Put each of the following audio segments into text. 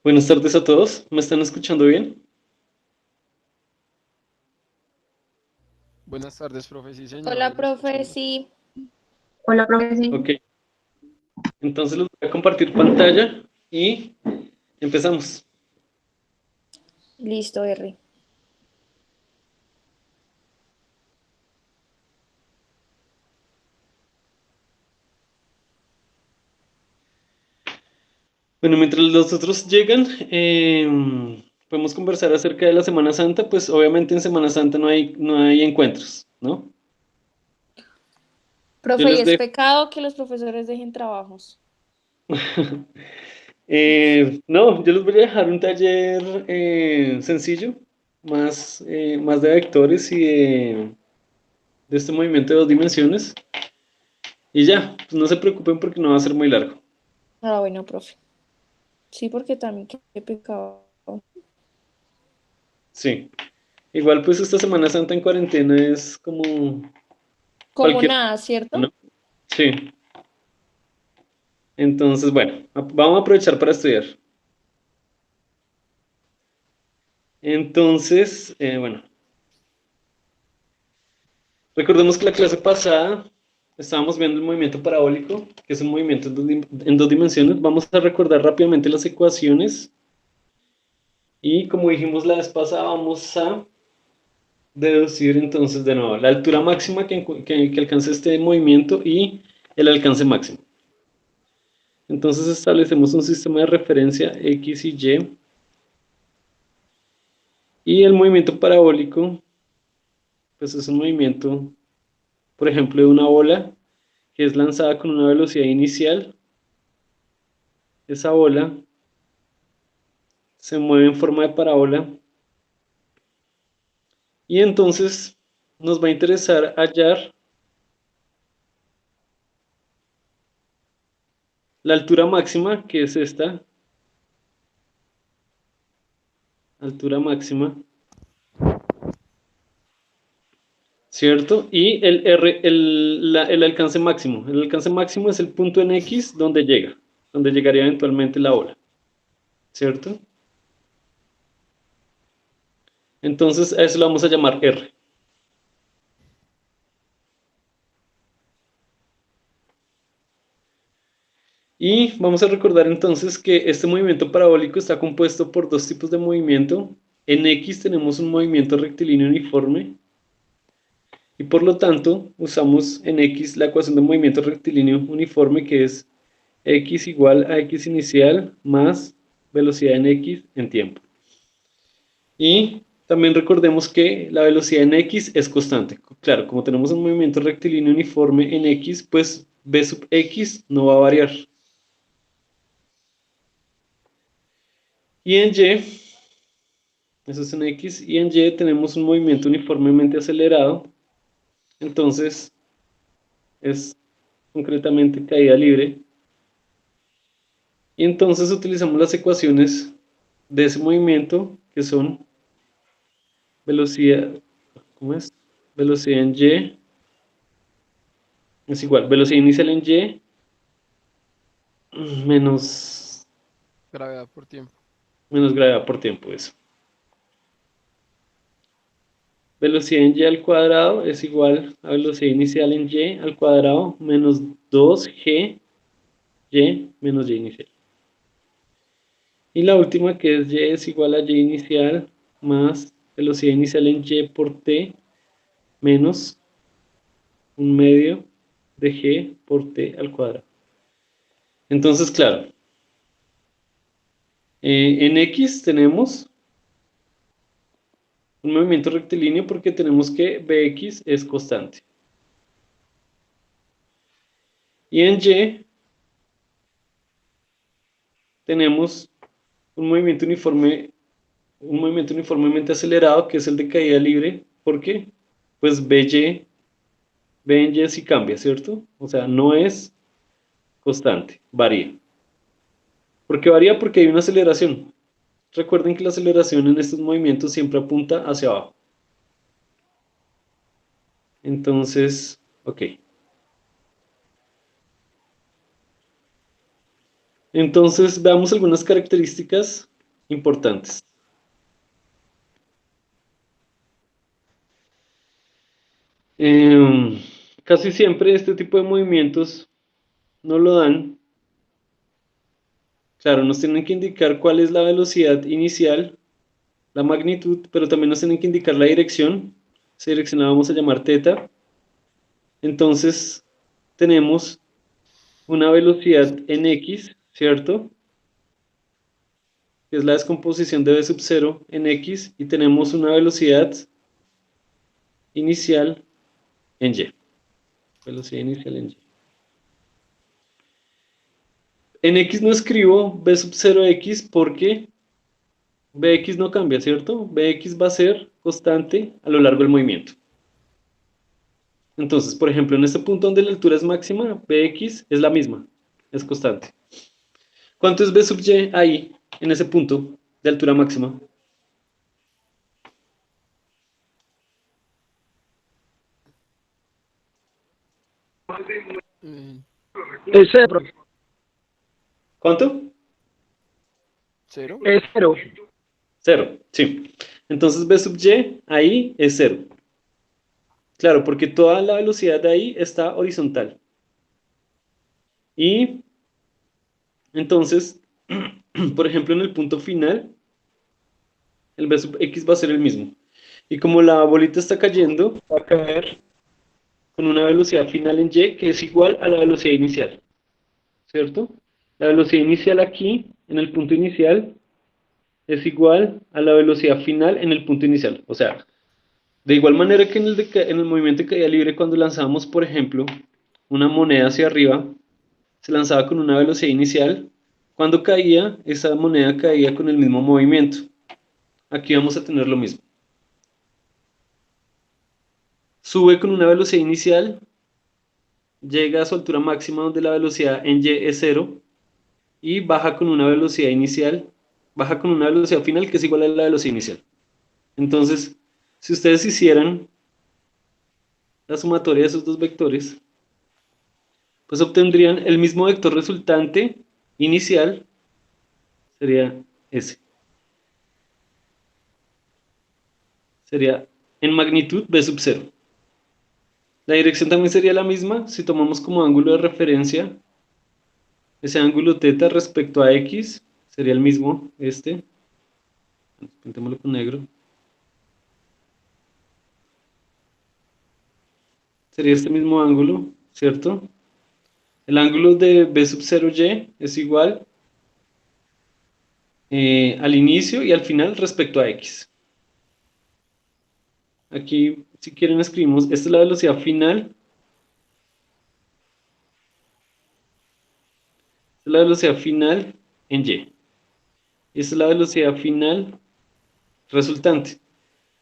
Buenas tardes a todos. ¿Me están escuchando bien? Buenas tardes, profe. Sí, señor, Hola, lo profe, escuchamos. sí. Hola, profe, sí. Ok, entonces les voy a compartir pantalla y empezamos. Listo, R. Bueno, mientras los otros llegan, podemos conversar acerca de la Semana Santa. Pues obviamente en Semana Santa no hay encuentros, ¿no? Yo Profe, ¿y les es dejo. pecado que los profesores dejen trabajos? No, yo les voy a dejar un taller sencillo, más de vectores y de este movimiento de dos dimensiones. Y ya, pues no se preocupen porque no va a ser muy largo. Ah, bueno, profe. Sí, porque también qué pecado. Sí. Igual pues esta Semana Santa en cuarentena es como Como cualquier, nada, ¿cierto? ¿no? Sí. Entonces, bueno, vamos a aprovechar para estudiar. Entonces, bueno, recordemos que la clase pasada estábamos viendo el movimiento parabólico, que es un movimiento en dos dimensiones. Vamos a recordar rápidamente las ecuaciones y como dijimos la vez pasada, vamos a deducir entonces de nuevo la altura máxima que alcanza este movimiento y el alcance máximo. Entonces establecemos un sistema de referencia X y Y. Y el movimiento parabólico, pues es un movimiento, por ejemplo, de una bola que es lanzada con una velocidad inicial. Esa bola se mueve en forma de parábola. Y entonces nos va a interesar hallar la altura máxima, que es esta altura máxima, ¿cierto? Y el alcance máximo. El alcance máximo es el punto en X donde llega, donde llegaría eventualmente la ola, ¿cierto? Entonces a eso lo vamos a llamar R. Y vamos a recordar entonces que este movimiento parabólico está compuesto por dos tipos de movimiento. En X tenemos un movimiento rectilíneo uniforme y por lo tanto usamos en X la ecuación de movimiento rectilíneo uniforme, que es X igual a X inicial más velocidad en X en tiempo. Y también recordemos que la velocidad en X es constante. Claro, como tenemos un movimiento rectilíneo uniforme en X, pues V sub X no va a variar. Y en Y, eso es en X, y en Y tenemos un movimiento uniformemente acelerado, entonces es concretamente caída libre. Y entonces utilizamos las ecuaciones de ese movimiento, que son velocidad, ¿cómo es? Velocidad en Y es igual, velocidad inicial en Y menos, Gravedad por tiempo. menos gravedad por tiempo, eso. Velocidad en Y al cuadrado es igual a velocidad inicial en Y al cuadrado menos 2G Y menos Y inicial. Y la última, que es Y es igual a Y inicial más velocidad inicial en Y por T menos un medio de G por T al cuadrado. Entonces, claro, en X tenemos un movimiento rectilíneo porque tenemos que Bx es constante. Y en Y tenemos un movimiento uniformemente acelerado, que es el de caída libre. ¿Por qué? Pues B en Y sí cambia, ¿cierto? O sea, no es constante, varía. ¿Por qué varía? Porque hay una aceleración. Recuerden que la aceleración en estos movimientos siempre apunta hacia abajo. Entonces, ok. Entonces, veamos algunas características importantes. Casi siempre este tipo de movimientos no lo dan. Claro, nos tienen que indicar cuál es la velocidad inicial, la magnitud, pero también nos tienen que indicar la dirección. Esa dirección la vamos a llamar θ. Entonces, tenemos una velocidad en x, ¿cierto? Que es la descomposición de v sub 0 en x, y tenemos una velocidad inicial en y. Velocidad inicial en y. En x no escribo v sub 0x porque Bx no cambia, ¿cierto? Bx va a ser constante a lo largo del movimiento. Entonces, por ejemplo, en este punto donde la altura es máxima, Bx es la misma, es constante. ¿Cuánto es v sub y ahí, en ese punto de altura máxima? Eh, Es cero. ¿Cuánto? ¿Cero? Es cero. 0, sí. Entonces v sub y ahí es 0. Claro, porque toda la velocidad de ahí está horizontal. Y entonces, por ejemplo, en el punto final, el v sub x va a ser el mismo. Y como la bolita está cayendo, va a caer con una velocidad final en y que es igual a la velocidad inicial, ¿cierto? La velocidad inicial aquí, en el punto inicial, es igual a la velocidad final en el punto inicial. O sea, de igual manera que en el movimiento de caída libre, cuando lanzamos, por ejemplo, una moneda hacia arriba, se lanzaba con una velocidad inicial. Cuando caía, esa moneda caía con el mismo movimiento. Aquí vamos a tener lo mismo. Sube con una velocidad inicial, llega a su altura máxima donde la velocidad en y es 0, y baja con una velocidad inicial, baja con una velocidad final que es igual a la velocidad inicial. Entonces, si ustedes hicieran la sumatoria de esos dos vectores, pues obtendrían el mismo vector resultante inicial, sería ese. Sería en magnitud v sub 0. La dirección también sería la misma si tomamos como ángulo de referencia ese ángulo θ respecto a x, sería el mismo, pintémoslo con negro. Sería este mismo ángulo, ¿cierto? El ángulo de v sub 0y es igual al inicio y al final respecto a x. Aquí, si quieren, escribimos, esta es la velocidad final. Esta es la velocidad final en y. Y esta es la velocidad final resultante.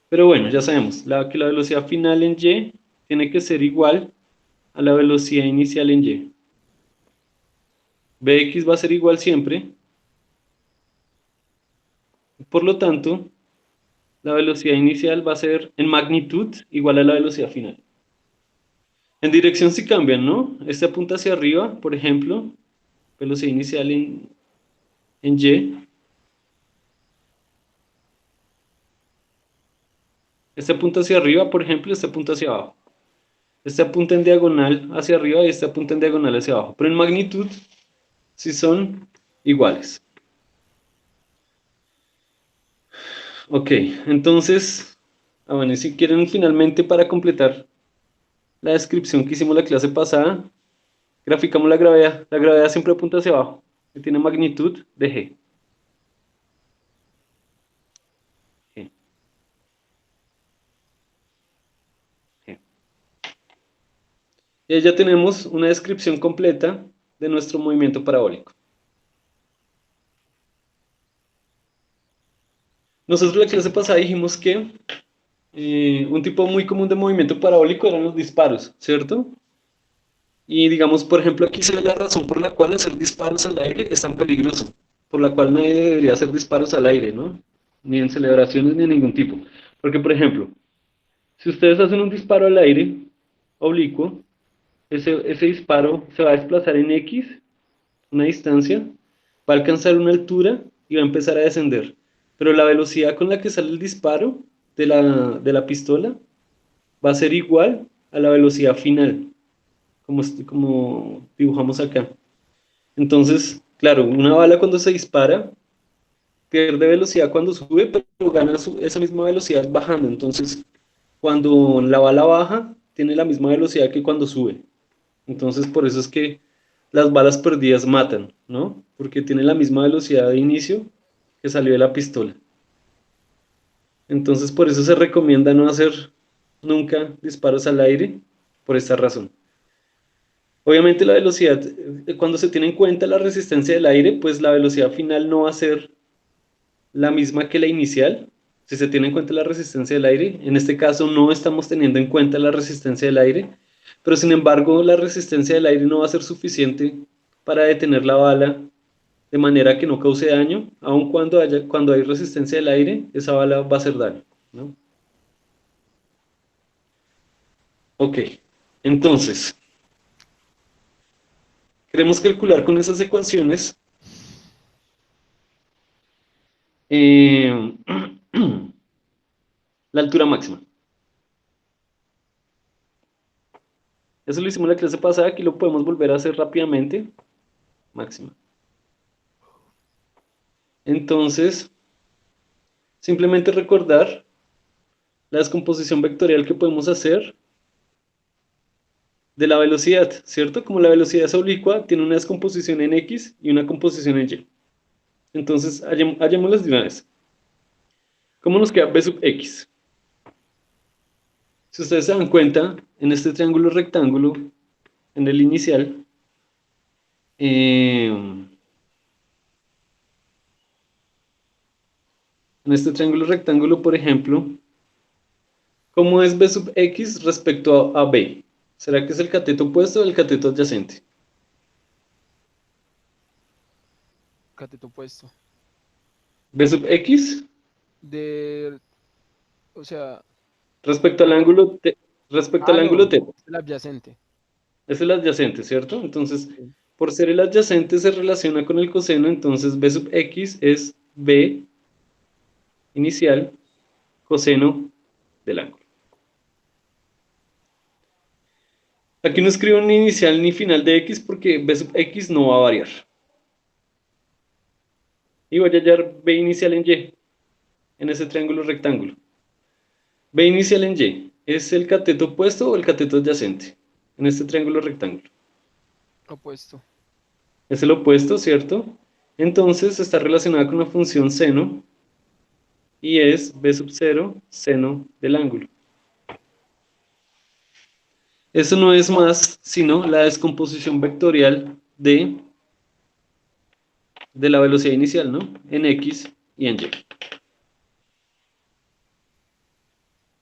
Pero bueno, ya sabemos que la velocidad final en y tiene que ser igual a la velocidad inicial en y. Bx va a ser igual siempre. Por lo tanto, la velocidad inicial va a ser en magnitud igual a la velocidad final. En dirección sí cambian, ¿no? Este apunta hacia arriba, por ejemplo, velocidad inicial en y. Este apunta hacia arriba, por ejemplo, este apunta hacia abajo. Este apunta en diagonal hacia arriba y este apunta en diagonal hacia abajo. Pero en magnitud sí son iguales. Ok, entonces, bueno, y si quieren finalmente para completar la descripción que hicimos la clase pasada, graficamos la gravedad. La gravedad siempre apunta hacia abajo, que tiene magnitud de g. G. G. Y ahí ya tenemos una descripción completa de nuestro movimiento parabólico. Nosotros la clase pasada dijimos que un tipo muy común de movimiento parabólico eran los disparos, ¿cierto? Y digamos, por ejemplo, aquí se ve la razón por la cual hacer disparos al aire es tan peligroso, por la cual nadie debería hacer disparos al aire, ¿no? Ni en celebraciones ni en ningún tipo. Porque, por ejemplo, si ustedes hacen un disparo al aire oblicuo, ese disparo se va a desplazar en X, una distancia, va a alcanzar una altura y va a empezar a descender. pero la velocidad con la que sale el disparo de la pistola va a ser igual a la velocidad final, como dibujamos acá. Entonces, claro, una bala cuando se dispara pierde velocidad cuando sube, pero gana esa misma velocidad bajando. Entonces, cuando la bala baja, tiene la misma velocidad que cuando sube. Entonces, por eso es que las balas perdidas matan, ¿no? Porque tiene la misma velocidad de inicio que salió de la pistola. Entonces, por eso se recomienda no hacer nunca disparos al aire, por esta razón. Obviamente la velocidad, cuando se tiene en cuenta la resistencia del aire, pues la velocidad final no va a ser la misma que la inicial, si se tiene en cuenta la resistencia del aire. En este caso no estamos teniendo en cuenta la resistencia del aire, pero sin embargo la resistencia del aire no va a ser suficiente para detener la bala de manera que no cause daño, aun cuando hay resistencia del aire, esa bala va a hacer daño, ¿no? Ok, entonces, queremos calcular con esas ecuaciones eh, la altura máxima. Eso lo hicimos la clase pasada, aquí lo podemos volver a hacer rápidamente. Máxima. Entonces, simplemente recordar la descomposición vectorial que podemos hacer de la velocidad, ¿cierto? Como la velocidad es oblicua, tiene una descomposición en X y una composición en Y. Entonces, hallémoslas de una vez. ¿Cómo nos queda B sub X? Si ustedes se dan cuenta, en este triángulo rectángulo, en el inicial, en este triángulo rectángulo, por ejemplo, ¿cómo es B sub X respecto a B? ¿Será que es el cateto opuesto o el cateto adyacente? Cateto opuesto. B sub X De, o sea, respecto al ángulo respecto al ángulo no, θ. es el adyacente. Es el adyacente, ¿cierto? Entonces, Sí. por ser el adyacente se relaciona con el coseno, entonces B sub X es B inicial coseno del ángulo. Aquí no escribo ni inicial ni final de X porque B sub X no va a variar. Y voy a hallar B inicial en Y, en ese triángulo rectángulo. B inicial en Y, ¿es el cateto opuesto o el cateto adyacente? En este triángulo rectángulo. Opuesto. Es el opuesto, ¿cierto? Entonces está relacionada con la función seno y es B sub 0 seno del ángulo. Eso no es más sino la descomposición vectorial de la velocidad inicial, ¿no? En X y en Y.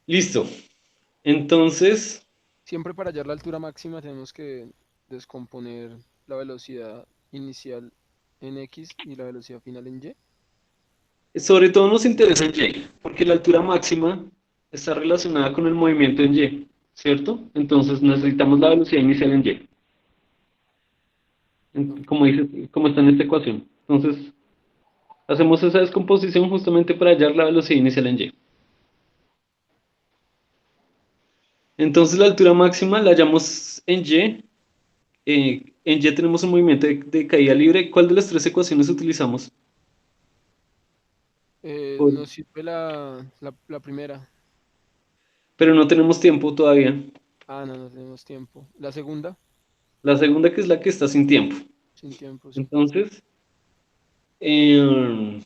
Listo. Entonces, Siempre para hallar la altura máxima tenemos que descomponer la velocidad inicial en X y la velocidad final en Y. sobre todo nos interesa en Y, porque la altura máxima está relacionada con el movimiento en Y, ¿cierto? Entonces necesitamos la velocidad inicial en Y. Ok. Como está en esta ecuación. Entonces, hacemos esa descomposición justamente para hallar la velocidad inicial en Y. Entonces, la altura máxima la hallamos en Y. En Y tenemos un movimiento de caída libre. ¿Cuál de las tres ecuaciones utilizamos? Pues, Nos sirve la primera. pero no tenemos tiempo todavía. Ah, no, no tenemos tiempo. La segunda, La segunda, que es la que está sin tiempo. sin tiempo, sí. Entonces, eh,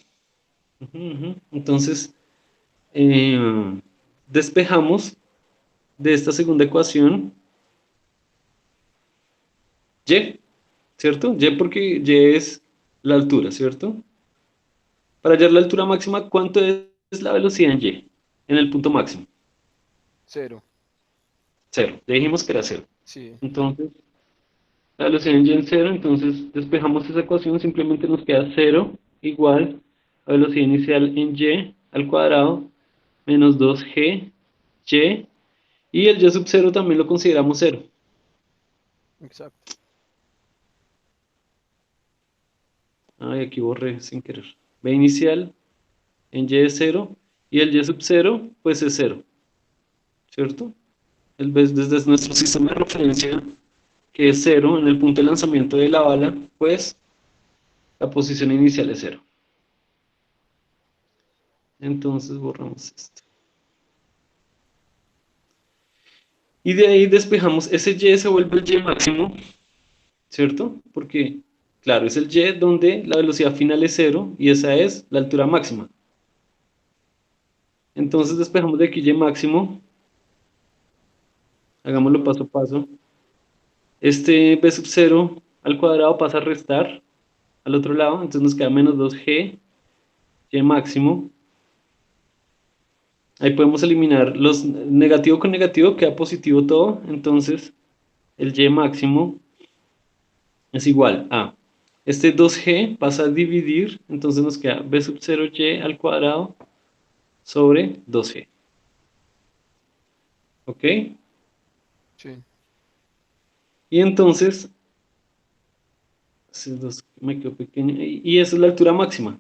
entonces despejamos de esta segunda ecuación Y, ¿cierto? Y porque Y es la altura, ¿cierto? Para hallar la altura máxima, ¿cuánto es la velocidad en Y? En el punto máximo. Cero, Cero. Ya dijimos que era cero. sí, Entonces, la velocidad en Y en cero, entonces despejamos esa ecuación, simplemente nos queda cero igual a velocidad inicial en Y al cuadrado menos 2G Y, y el Y sub cero también lo consideramos cero. exacto. Ay, aquí borré sin querer. B inicial en y es 0, y el y sub 0, pues es 0, ¿cierto? Desde nuestro sistema de referencia, que es 0, en el punto de lanzamiento de la bala, pues la posición inicial es 0. Entonces borramos esto. Y de ahí despejamos, ese y se vuelve el y máximo, ¿cierto? Porque, claro, es el y donde la velocidad final es 0 y esa es la altura máxima. Entonces despejamos de aquí y máximo. Hagámoslo paso a paso. Este b sub 0 al cuadrado pasa a restar al otro lado, entonces nos queda menos 2g, y máximo. Ahí podemos eliminar los negativo con negativo, queda positivo todo, entonces el y máximo es igual a este 2g pasa a dividir, entonces nos queda b sub 0y al cuadrado sobre 2g. ¿Ok? Sí. Y entonces, me quedó pequeño, y esa es la altura máxima.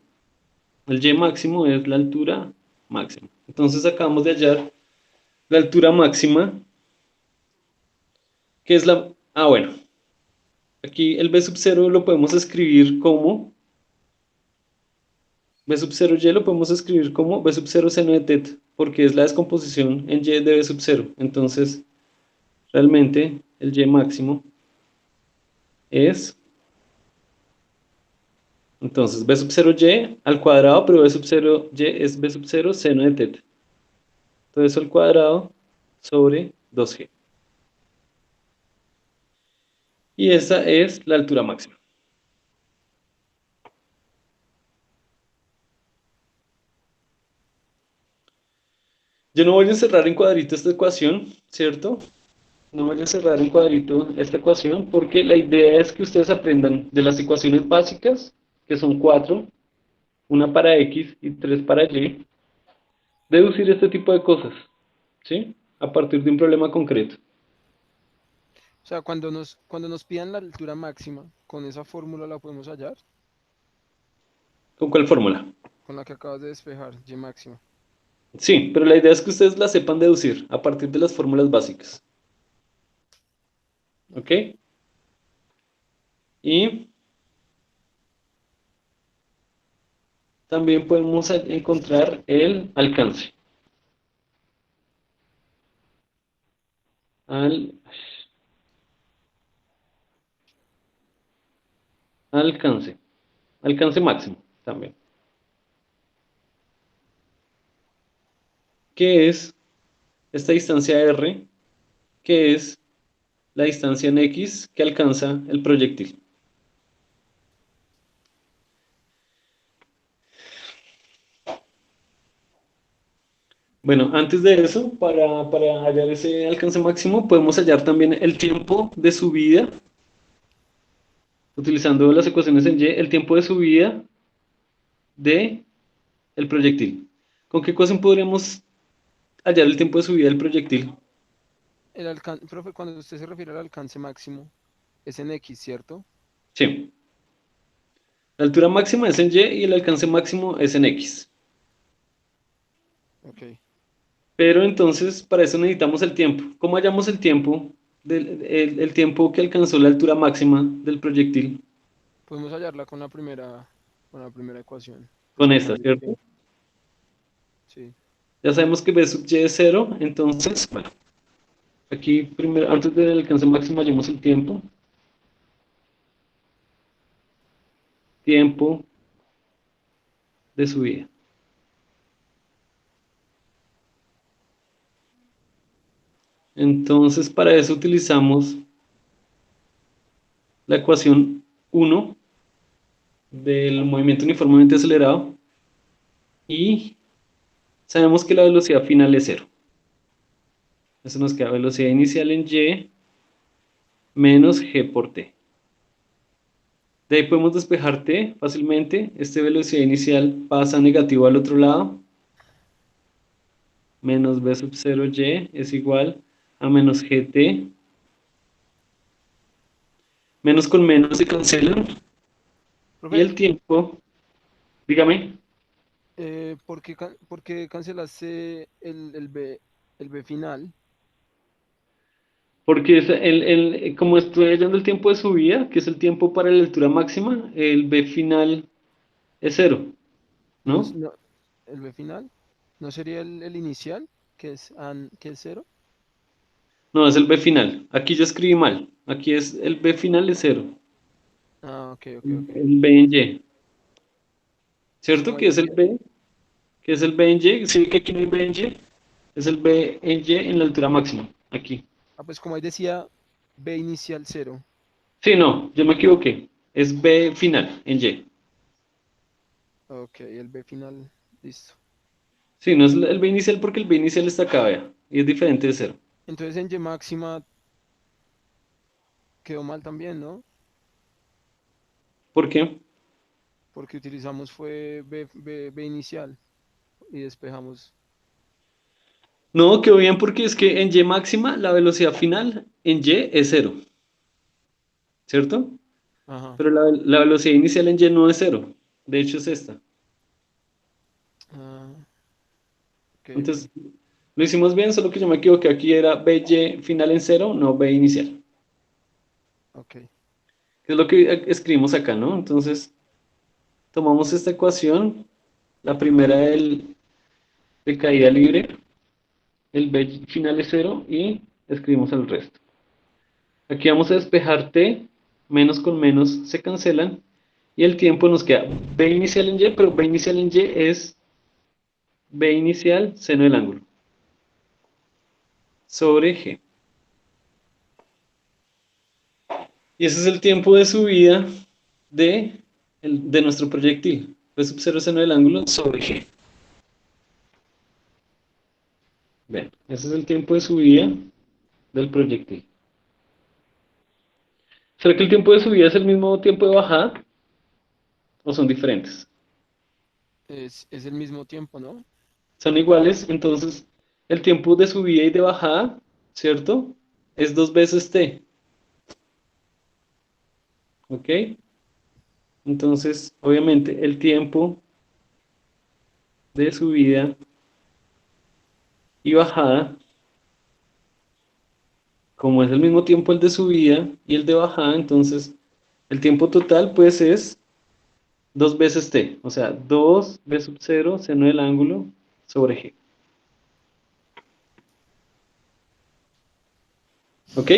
El y máximo es la altura máxima. Entonces acabamos de hallar la altura máxima, que es la... Ah, bueno. Aquí el b sub 0 lo podemos escribir como... B sub 0 y lo podemos escribir como b sub 0 seno de teta, porque es la descomposición en y de b sub 0. Entonces, realmente, el y máximo es... Entonces, b sub 0 y al cuadrado, pero b sub 0 y es b sub 0 seno de teta. Todo eso al cuadrado sobre 2g. Y esa es la altura máxima. Yo no voy a encerrar en cuadrito esta ecuación, ¿cierto? No voy a encerrar en cuadrito esta ecuación porque la idea es que ustedes aprendan de las ecuaciones básicas, que son 4, una para x y 3 para y, deducir este tipo de cosas, ¿sí? A partir de un problema concreto. O sea, cuando nos pidan la altura máxima, con esa fórmula la podemos hallar, ¿Con cuál fórmula? con la que acabas de despejar, y máxima. Sí, pero la idea es que ustedes la sepan deducir a partir de las fórmulas básicas. ¿Ok? Y también podemos encontrar el alcance. Al, alcance. Alcance máximo también. ¿Qué es esta distancia R? ¿Qué es la distancia en X que alcanza el proyectil? Bueno, antes de eso, para hallar ese alcance máximo, podemos hallar también el tiempo de subida, utilizando las ecuaciones en Y, el tiempo de subida de el proyectil. ¿Con qué ecuación podríamos hallar el tiempo de subida del proyectil? Profe, cuando usted se refiere al alcance máximo, es en X, ¿cierto? Sí. La altura máxima es en Y y el alcance máximo es en X. Ok. Pero entonces, para eso necesitamos el tiempo. ¿Cómo hallamos el tiempo? El tiempo que alcanzó la altura máxima del proyectil. Podemos hallarla con la primera ecuación. Pues Con con la esta, de ¿cierto? sí. Ya sabemos que B sub Y es 0, entonces, bueno, aquí primero, antes del alcance máximo hallamos el tiempo. Tiempo de subida. Entonces, para eso utilizamos la ecuación 1 del movimiento uniformemente acelerado y sabemos que la velocidad final es 0. Eso nos queda velocidad inicial en Y menos G por T. De ahí podemos despejar T fácilmente. Esta velocidad inicial pasa negativo al otro lado. Menos B sub 0 Y es igual a menos GT. Menos con menos se cancelan. Y Profe, el tiempo, dígame. ¿Por qué cancelaste el B final? Porque como estoy hallando el tiempo de subida, que es el tiempo para la altura máxima, el B final es cero, No, ¿no? no, el B final, ¿no sería el inicial, que es cero? No, es el B final. Aquí yo escribí mal. Aquí es el B final es cero. Ah, ok, ok, ok. El B en Y. Es ¿Cierto como ahí que es el decía. B? Que es el B en Y. Sí, que aquí no hay B en Y. Es el B en Y en la altura máxima. Aquí. Ah, pues como ahí decía B inicial cero. Sí, no, yo me equivoqué. Es B final en Y. Ok, el B final, listo. Sí, no es el B inicial porque el B inicial está acá, vea. Y es diferente de cero. Entonces en Y máxima quedó mal también, ¿no? ¿Por qué? Porque utilizamos fue B inicial y despejamos. No, quedó bien porque es que en Y máxima la velocidad final en Y es cero, ¿cierto? Ajá. Pero la velocidad inicial en Y no es cero. De hecho es esta. Ah, ok, ok. Entonces, lo hicimos bien, solo que yo me equivoqué. Aquí era BY final en cero, no B inicial. Ok. Que es lo que escribimos acá, ¿no? Entonces, tomamos esta ecuación, la primera de caída libre, el B final es cero y escribimos el resto. Aquí vamos a despejar T, menos con menos se cancelan y el tiempo nos queda B inicial en Y, pero B inicial en Y es B inicial seno del ángulo sobre G. Y ese es el tiempo de subida de nuestro proyectil. P sub 0 seno del ángulo sobre G. Bien, ese es el tiempo de subida del proyectil. ¿Será que el tiempo de subida es el mismo tiempo de bajada o son diferentes? Es el mismo tiempo, ¿no? Son iguales, entonces el tiempo de subida y de bajada, ¿cierto? Es dos veces t, ¿ok? Entonces, obviamente, el tiempo de subida y bajada, como es el mismo tiempo el de subida y el de bajada, entonces el tiempo total pues es dos veces t, o sea, 2 b sub 0 seno del ángulo sobre g, ¿ok?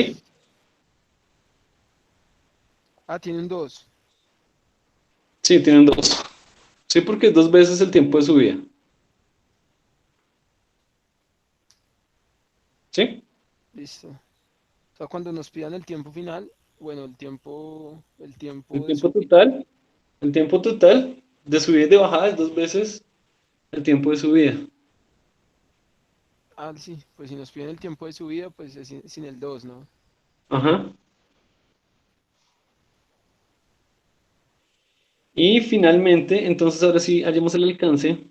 Ah, tienen dos. Sí, tienen dos. Sí, porque es dos veces el tiempo de subida, ¿sí? Listo. O sea, cuando nos pidan el tiempo final, bueno, el El tiempo de tiempo subida. total, el tiempo total de subida y de bajada es dos veces el tiempo de subida. Ah, sí, pues si nos piden el tiempo de subida, pues es sin el 2, ¿no? Ajá. Y finalmente, entonces ahora sí hallemos el alcance.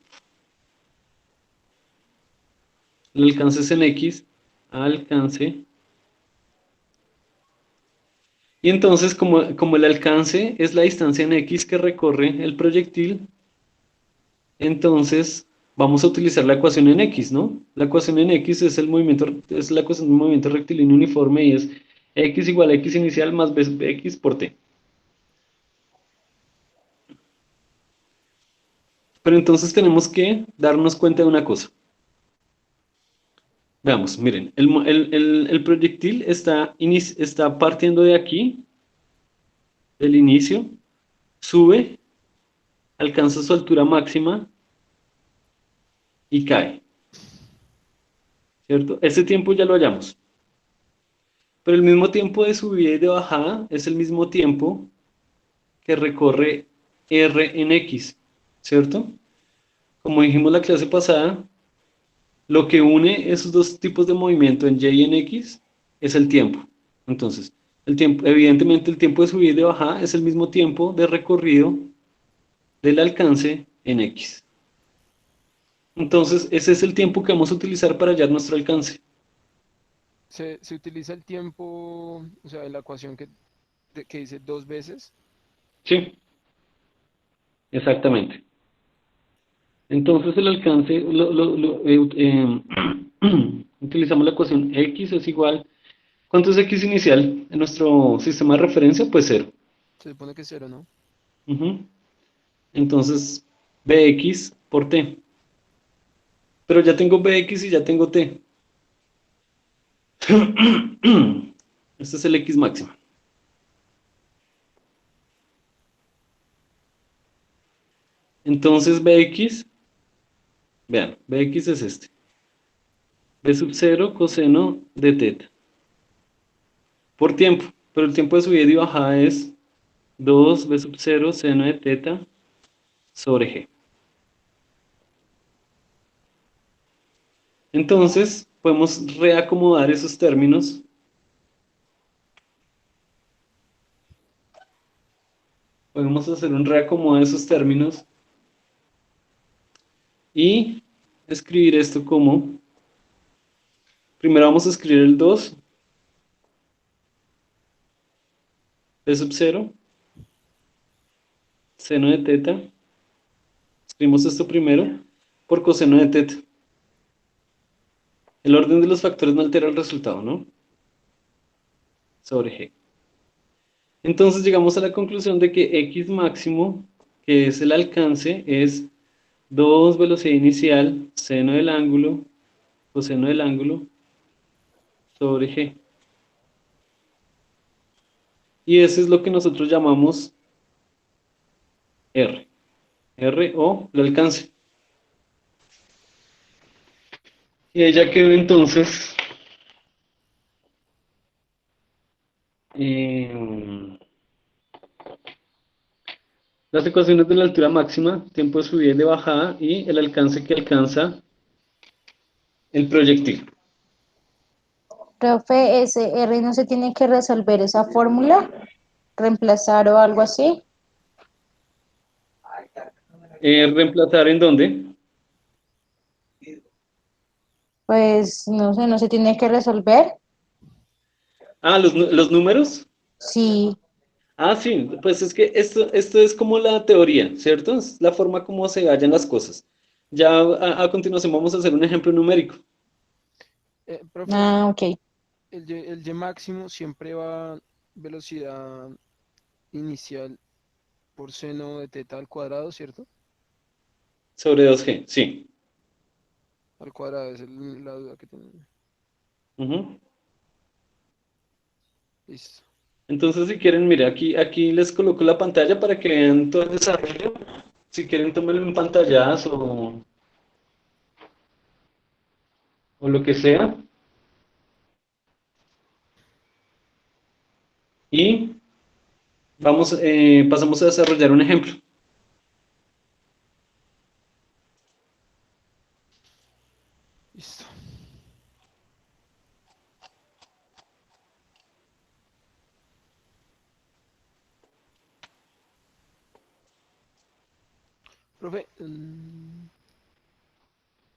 El alcance es en X. Alcance. Y entonces, como el alcance es la distancia en X que recorre el proyectil, entonces vamos a utilizar la ecuación en X, ¿no? La ecuación en X es el movimiento, es la ecuación del movimiento rectilíneo uniforme y es X igual a X inicial más Bx por T. Pero entonces tenemos que darnos cuenta de una cosa. Veamos, miren, el proyectil está partiendo de aquí, del inicio, sube, alcanza su altura máxima y cae, ¿cierto? Ese tiempo ya lo hallamos. Pero el mismo tiempo de subida y de bajada es el mismo tiempo que recorre R en X, ¿cierto? Como dijimos la clase pasada, lo que une esos dos tipos de movimiento en Y y en X es el tiempo. Entonces, evidentemente el tiempo de subida y de bajada es el mismo tiempo de recorrido del alcance en X. Entonces, ese es el tiempo que vamos a utilizar para hallar nuestro alcance. Se utiliza el tiempo, o sea, en la ecuación que dice dos veces. Sí, exactamente. Entonces el alcance, utilizamos la ecuación x es igual. ¿Cuánto es x inicial en nuestro sistema de referencia? Pues cero. Se supone que es cero, ¿no? Ujú. Entonces bx por t. Pero ya tengo bx y ya tengo t. Este es el x máximo. Entonces bx, vean, bx es este. B sub 0 coseno de teta. Por tiempo, pero el tiempo de subida y bajada es 2 b sub 0 seno de teta sobre g. Entonces, podemos reacomodar esos términos. Podemos hacer un reacomodo de esos términos y escribir esto como, primero vamos a escribir el 2 b sub 0 seno de teta. Escribimos esto primero por coseno de teta. El orden de los factores no altera el resultado, ¿no? Sobre g. Entonces llegamos a la conclusión de que x máximo, que es el alcance, es 2 velocidad inicial, seno del ángulo, coseno del ángulo, sobre g. Y eso es lo que nosotros llamamos r. R o el alcance. Y ahí ya quedó entonces eh, las ecuaciones de la altura máxima, tiempo de subida y de bajada y el alcance que alcanza el proyectil. Profe, ese R no se tiene que resolver esa fórmula, reemplazar o algo así. ¿Reemplazar en dónde? Pues no sé, no se tiene que resolver. Ah, los números. Sí. Ah, sí, pues es que esto es como la teoría, ¿cierto? Es la forma como se hallan las cosas. Ya a continuación vamos a hacer un ejemplo numérico. Profe, Ah, ok. el Y máximo siempre va velocidad inicial por seno de teta al cuadrado, ¿cierto? Sobre 2G, sí. Al cuadrado es la duda que tengo. Ujú. Listo. Entonces, si quieren, mire, aquí les coloco la pantalla para que vean todo el desarrollo. Si quieren, tómenlo en pantallas o lo que sea. Y pasamos a desarrollar un ejemplo. Listo. Profe,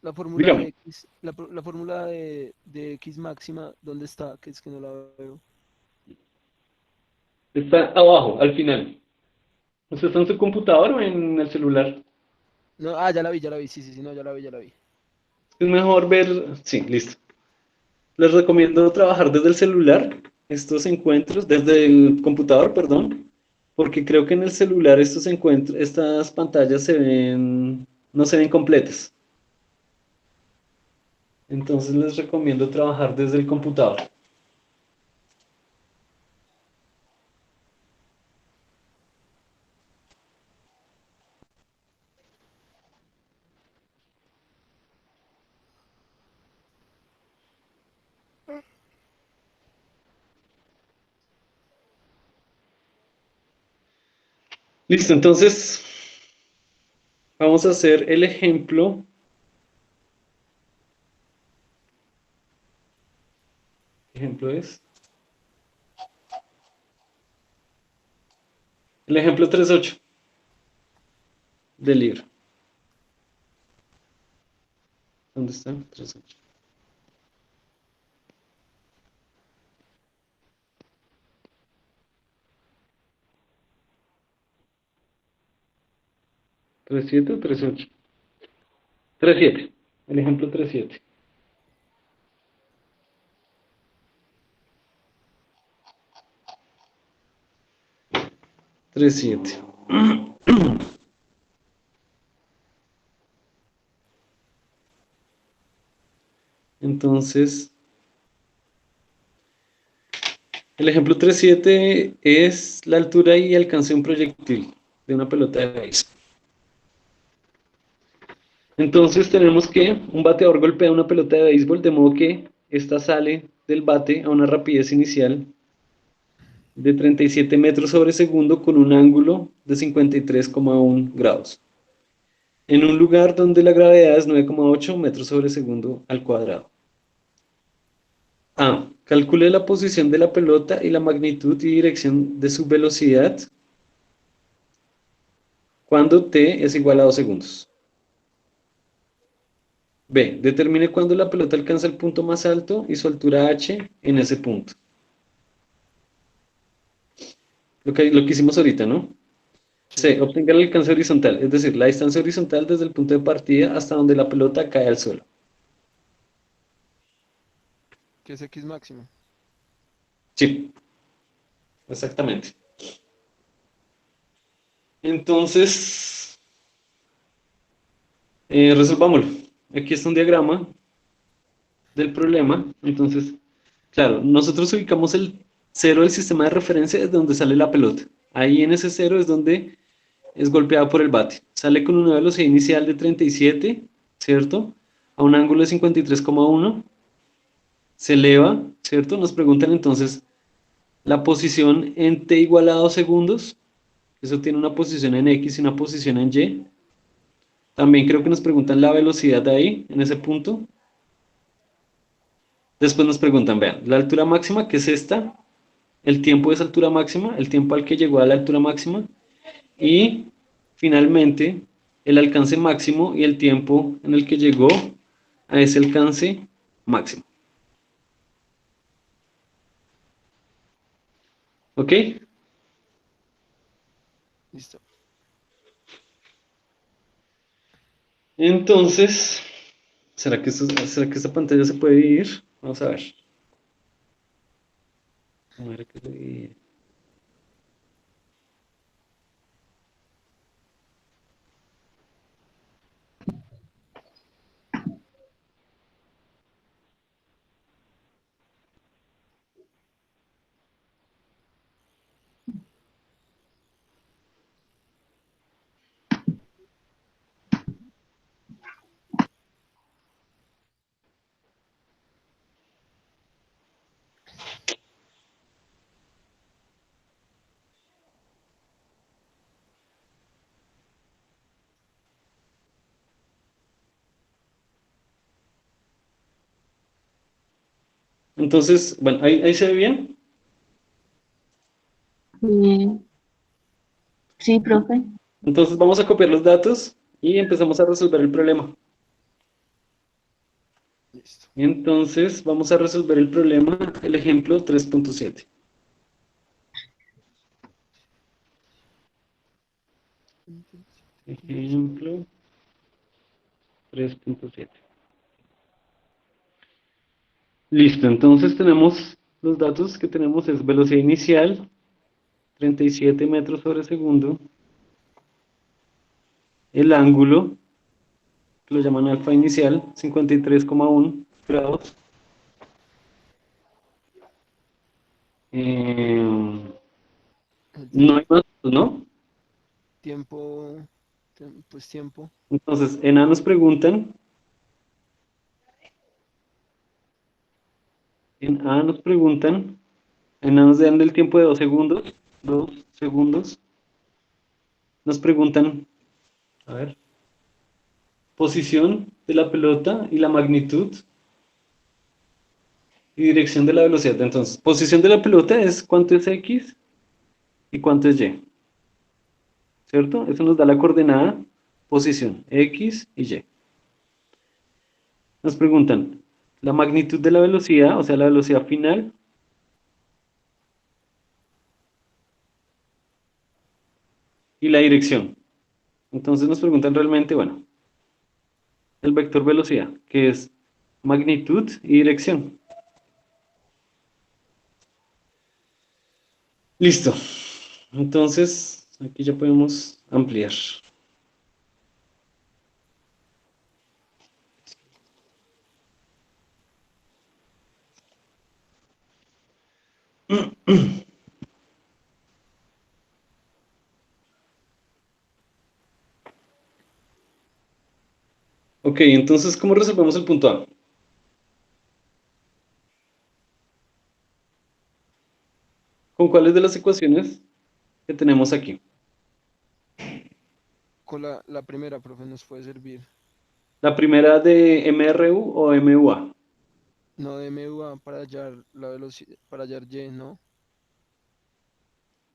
la fórmula de Dígame, X, la fórmula de X máxima, ¿dónde está? Que es que no la veo. está abajo, al final. ¿Usted está en su computador o en el celular? No, ya la vi, sí, sí, sí, no, ya la vi, ya la vi. Es mejor ver. Sí, listo. Les recomiendo trabajar desde el celular estos encuentros, desde el computador, perdón, porque creo que en el celular estos encuentros, estas pantallas no se ven completas. Entonces les recomiendo trabajar desde el computador. Listo, entonces vamos a hacer el ejemplo. ¿Qué ejemplo es? El ejemplo 3.8 del libro. ¿Dónde está? 3.8. 3.7 o 3.8. 3.7. El ejemplo 3.7. Tres siete. Entonces, el ejemplo 3.7 es la altura y alcance de un proyectil de una pelota de béisbol. Entonces tenemos que un bateador golpea una pelota de béisbol de modo que ésta sale del bate a una rapidez inicial de 37 metros sobre segundo con un ángulo de 53,1 grados, en un lugar donde la gravedad es 9,8 metros sobre segundo al cuadrado. A. Calcule la posición de la pelota y la magnitud y dirección de su velocidad cuando t es igual a 2 segundos. B. Determine cuándo la pelota alcanza el punto más alto y su altura h en ese punto. Lo que hicimos ahorita, ¿no? Sí. C. Obtenga el alcance horizontal, es decir, la distancia horizontal desde el punto de partida hasta donde la pelota cae al suelo. ¿Qué es X máximo? Sí, exactamente. Entonces, resolvámoslo. Aquí está un diagrama del problema. Entonces, claro, nosotros ubicamos el cero del sistema de referencia desde donde sale la pelota. Ahí en ese cero es donde es golpeado por el bate. Sale con una velocidad inicial de 37, ¿cierto? A un ángulo de 53,1. Se eleva, ¿cierto? Nos preguntan entonces la posición en t igual a 2 segundos. Eso tiene una posición en x y una posición en y. También creo que nos preguntan la velocidad ahí, en ese punto. Después nos preguntan, vean, la altura máxima, que es esta, el tiempo de esa altura máxima, el tiempo al que llegó a la altura máxima, y finalmente el alcance máximo y el tiempo en el que llegó a ese alcance máximo. ¿Ok? Listo. Entonces, ¿será que esta pantalla se puede dividir? Vamos a ver. Vamos a ver qué se divide. Entonces, bueno, ahí se ve bien. Eh, sí, profe. Entonces vamos a copiar los datos y empezamos a resolver el problema. Listo. Entonces vamos a resolver el problema, el ejemplo 3.7. Ejemplo 3.7. Listo, entonces tenemos los datos que tenemos es velocidad inicial, 37 metros sobre segundo, el ángulo, que lo llaman alfa inicial, 53,1 grados, eh, El no hay más, ¿no? tiempo, pues tiempo. Entonces, en A nos preguntan, en A nos preguntan, en A nos dan el tiempo de 2 segundos, nos preguntan, a ver, posición de la pelota y la magnitud y dirección de la velocidad. Entonces, posición de la pelota es cuánto es X y cuánto es Y, ¿cierto? Eso nos da la coordenada, posición, X y Y. Nos preguntan la magnitud de la velocidad, o sea, la velocidad final, y la dirección. Entonces nos preguntan realmente, bueno, el vector velocidad, que es magnitud y dirección. Listo. Entonces, aquí ya podemos ampliar. Ok, entonces, ¿cómo resolvemos el punto A? ¿Con cuáles de las ecuaciones que tenemos aquí? Con la primera, profe, nos puede servir. ¿La primera de MRU o MUA? No de MUA para hallar la velocidad, para hallar Y, ¿no?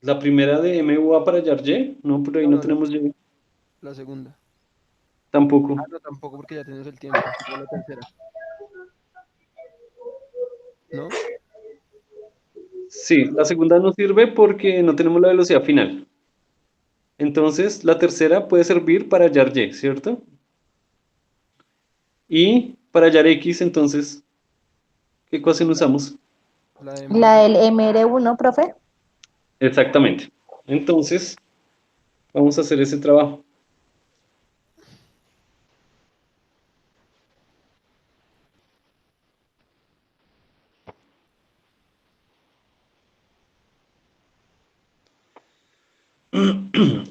¿La primera de MUA para hallar Y? No, por ahí No, no no, tenemos Y. la segunda. Tampoco. Ah, no, tampoco porque ya tienes el tiempo. Ya la tercera, ¿no? Sí, la segunda no sirve porque no tenemos la velocidad final. Entonces, la tercera puede servir para hallar Y, ¿cierto? Y para hallar X, entonces, ¿qué ecuación usamos? La de La MR. del MR1, profe. Exactamente. Entonces, vamos a hacer ese trabajo.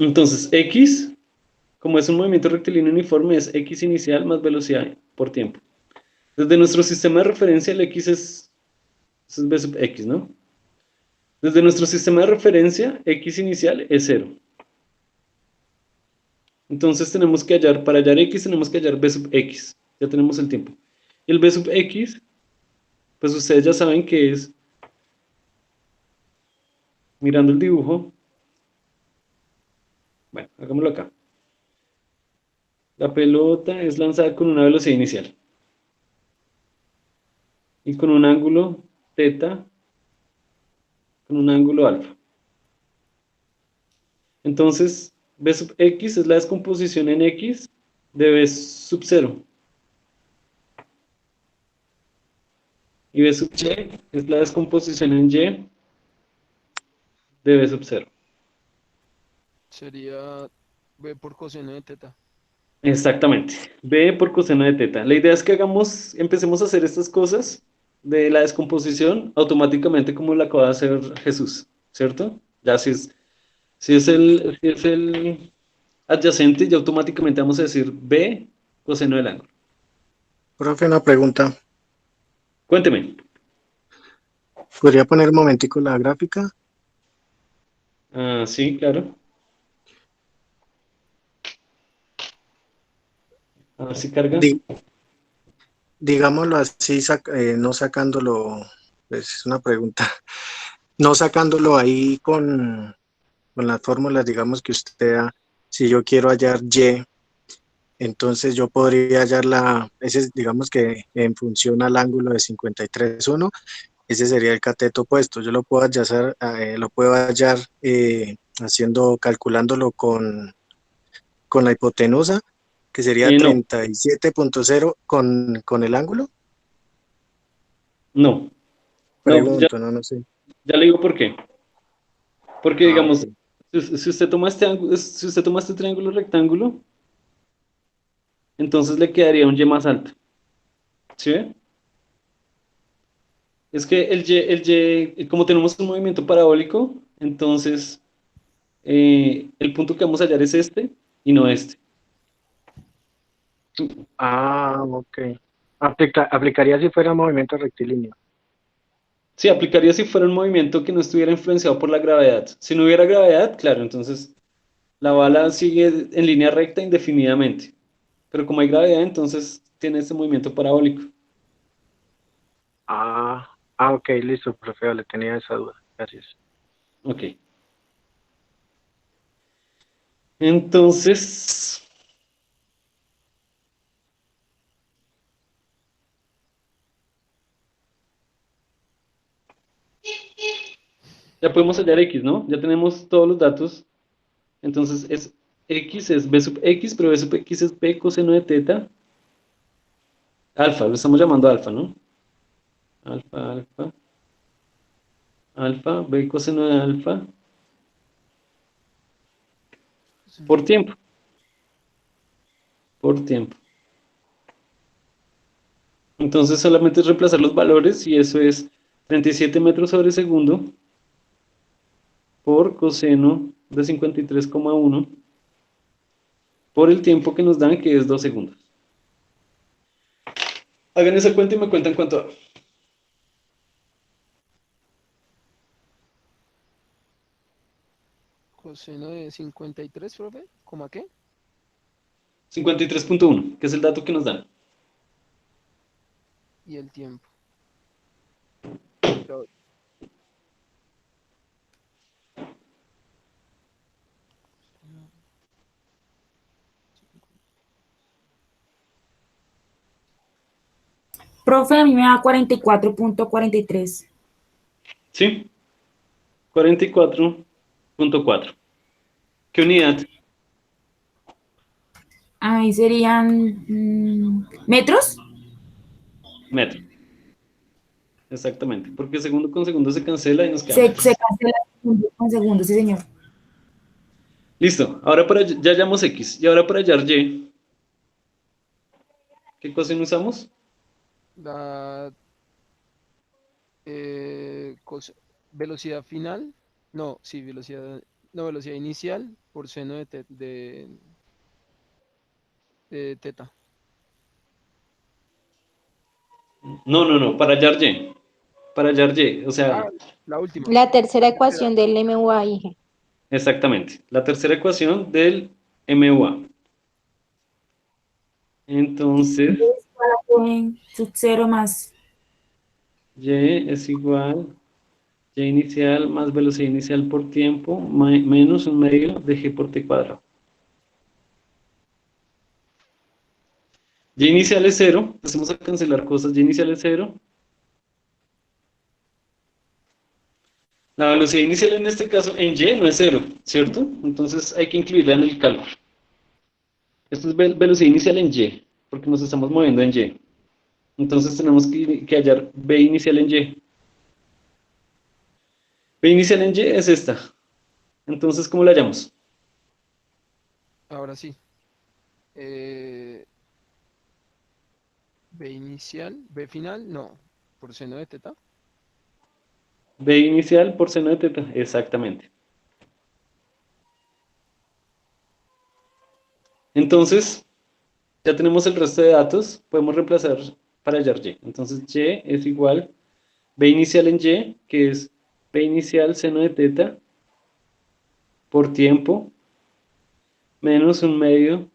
Entonces, X, como es un movimiento rectilíneo uniforme, es X inicial más velocidad por tiempo. Desde nuestro sistema de referencia, el X es B sub X, ¿no? Desde nuestro sistema de referencia, X inicial es 0. Entonces tenemos que hallar, para hallar X tenemos que hallar B sub X. Ya tenemos el tiempo. Y el B sub X, pues ustedes ya saben que es, mirando el dibujo, bueno, hagámoslo acá. La pelota es lanzada con una velocidad inicial. Y con un ángulo teta, con un ángulo alfa. Entonces, B sub X es la descomposición en X de B sub 0. Y B sub Y es la descomposición en Y de B sub 0. Sería B por coseno de teta. Exactamente. B por coseno de teta. La idea es que empecemos a hacer estas cosas de la descomposición automáticamente como la acaba de hacer Jesús, ¿cierto? Ya si es el adyacente, ya automáticamente vamos a decir B coseno del ángulo. Profe, una pregunta. Cuénteme. ¿Podría poner un momentico la gráfica? Ah, sí, claro. A ver si carga. Di- digámoslo así, no sacándolo, pues es una pregunta, no sacándolo ahí con las fórmulas, digamos que usted da, si yo quiero hallar Y, entonces yo podría hallar digamos que en función al ángulo de 53,1, ese sería el cateto opuesto. Yo lo puedo hallar calculándolo con la hipotenusa, que sería No, 37,0 con el ángulo. no, no, ya, Pregunto, no sé. ya le digo por qué. Porque, Ah, ok. digamos, si usted toma este triángulo rectángulo, entonces le quedaría un Y más alto. ¿Sí ve? Es que como tenemos un movimiento parabólico, entonces el punto que vamos a hallar es este y no este. Ah, ok. Aplicaría si fuera movimiento rectilíneo. Sí, aplicaría si fuera un movimiento que no estuviera influenciado por la gravedad. Si no hubiera gravedad, claro, entonces la bala sigue en línea recta indefinidamente. Pero como hay gravedad, entonces tiene este movimiento parabólico. Ok, listo, profe, le tenía esa duda. Gracias. Ok. Entonces, ya podemos hallar X, ¿no? Ya tenemos todos los datos. Entonces X es B sub X, pero B sub X es B coseno de teta. Alfa, lo estamos llamando alfa, ¿no? Alfa, alfa, alfa, B coseno de alfa por tiempo. Por tiempo. Entonces solamente es reemplazar los valores y eso es 37 metros sobre segundo por coseno de 53,1 por el tiempo que nos dan, que es 2 segundos. Hagan esa cuenta y me cuentan cuánto da. Coseno de 53, profe. ¿Cómo a qué? 53,1, que es el dato que nos dan. Y el tiempo. Lo- Profe, a mí me da 44.43. ¿Sí? 44,4. ¿Qué unidad? Ahí serían metros. Metro. Exactamente. Porque segundo con segundo se cancela y nos queda Se metros. cancela segundo con segundo, sí, señor. Listo. Ahora ya hallamos X. Y ahora para hallar Y. ¿Qué coseno usamos? La velocidad final. No, sí, velocidad. No, velocidad inicial por seno de teta. No. Para hallar Y. Para hallar Y. O sea, Ah, la última. La tercera La tercera. ecuación del MUAIG. exactamente. La tercera ecuación del MUA. Entonces, Entonces, sub 0 más. Y es igual Y inicial más velocidad inicial por tiempo menos un medio de G por T cuadrado. Y inicial es 0. Empecemos a cancelar cosas. Y inicial es 0. La velocidad inicial en este caso en Y no es 0, ¿cierto? Entonces hay que incluirla en el cálculo. Esto es velocidad inicial en Y, porque nos estamos moviendo en Y. Entonces tenemos que hallar B inicial en Y. B inicial en Y es esta. Entonces, ¿cómo la hallamos? Ahora sí. Eh, B inicial, B final, no. Por seno de teta. B inicial por seno de teta, exactamente. Entonces, ya tenemos el resto de datos, podemos reemplazar para hallar Y. Entonces, Y es igual B inicial en Y, que es B inicial seno de teta por tiempo menos un medio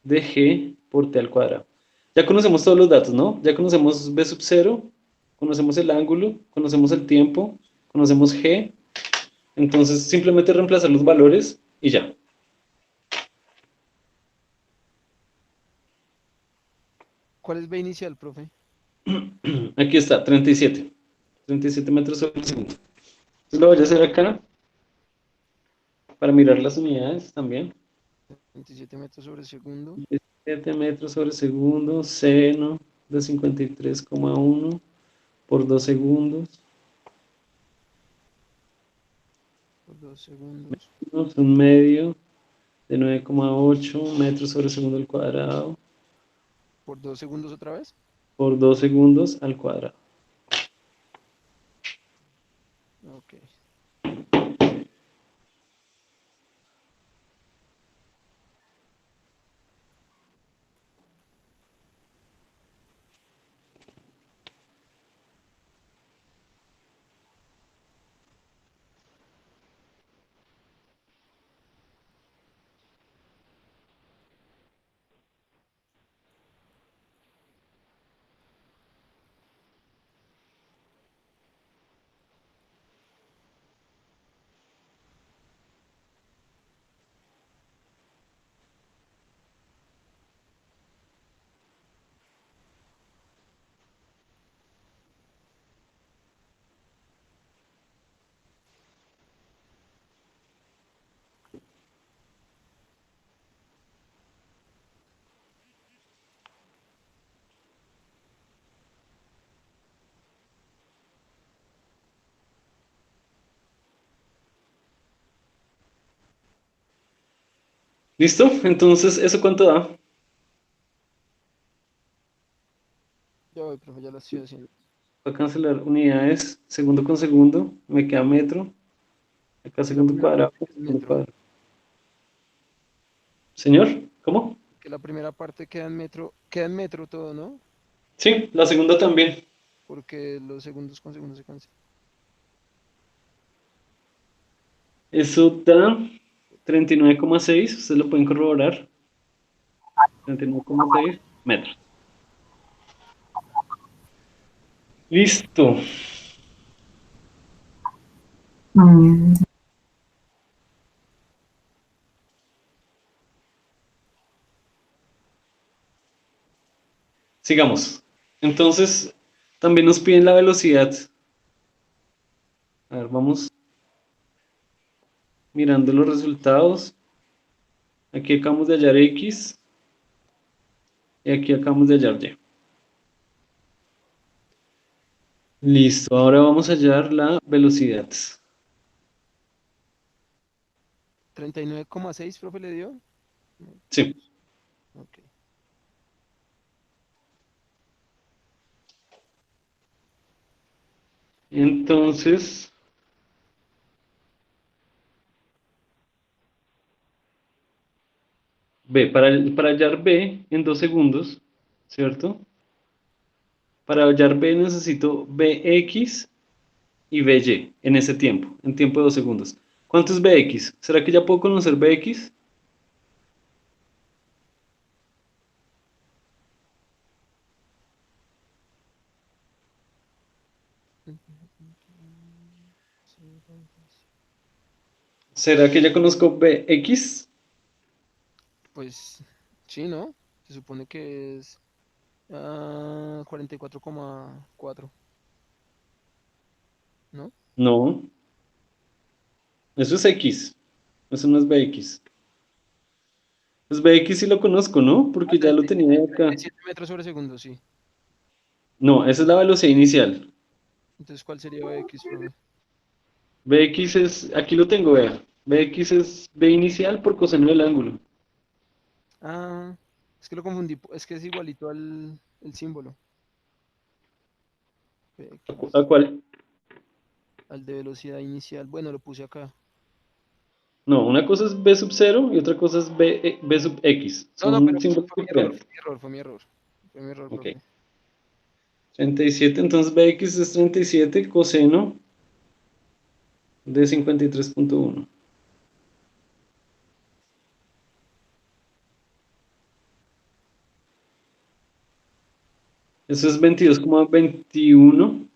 de G por T al cuadrado. Ya conocemos todos los datos, ¿no? Ya conocemos B sub 0, conocemos el ángulo, conocemos el tiempo, conocemos G. Entonces, simplemente reemplazar los valores y ya. ¿Cuál es B inicial, profe? Aquí está, 37. 37 metros sobre segundo. Entonces lo voy a hacer acá para mirar las unidades también. 27 metros sobre segundo 7 metros sobre segundo, seno de 53,1 por 2 segundos, por 2 segundos. menos un medio de 9,8 metros sobre segundo al cuadrado Por 2 segundos otra vez. por 2 segundos al cuadrado. Ok. ¿Listo? Entonces, ¿eso cuánto da? Ya voy, profe, ya lo estoy haciendo. Voy a cancelar unidades, segundo con segundo, me queda metro, acá Que la segundo primera cuadrado, parte queda en segundo metro. cuadrado. Señor, ¿cómo? Que la primera parte queda en metro todo, ¿no? Sí, la segunda también. Porque los segundos con segundos se cancelan. Eso da 39,6, ustedes lo pueden corroborar. 39,6 metros. Listo. Mm, Sigamos. Entonces, también nos piden la velocidad. A ver, vamos mirando los resultados. Aquí acabamos de hallar X y aquí acabamos de hallar Y. Listo, ahora vamos a hallar la velocidad. 39,6, profe, le dio. Sí, Ok. entonces, para hallar B en 2 segundos, ¿cierto? Para hallar B necesito Bx y By en ese tiempo, en tiempo de 2 segundos. ¿Cuánto es Bx? ¿Será que ya puedo conocer Bx? ¿Será que ya conozco Bx? Pues sí, ¿no? Se supone que es 44,4, ¿no? No, eso es X, eso no es Bx. Pues Bx sí lo conozco, ¿no? Porque ya lo tenía acá. 37 metros sobre segundo, sí. No, esa es la velocidad inicial. Entonces, ¿cuál sería Bx, profe? Bx es, aquí lo tengo, vea. Bx es B inicial por coseno del ángulo. Ah, es que lo confundí, es que es igualito al el símbolo. ¿A Bx, cuál? al de velocidad inicial. Bueno, lo puse acá. No, una cosa es B sub 0 y otra cosa es B sub X. No, no, Son pero símbolos fue mi error, diferentes. fue mi error, fue mi error. Fue mi error, Ok. profe. 37, entonces Bx es 37 coseno de 53,1. Eso es 22,21.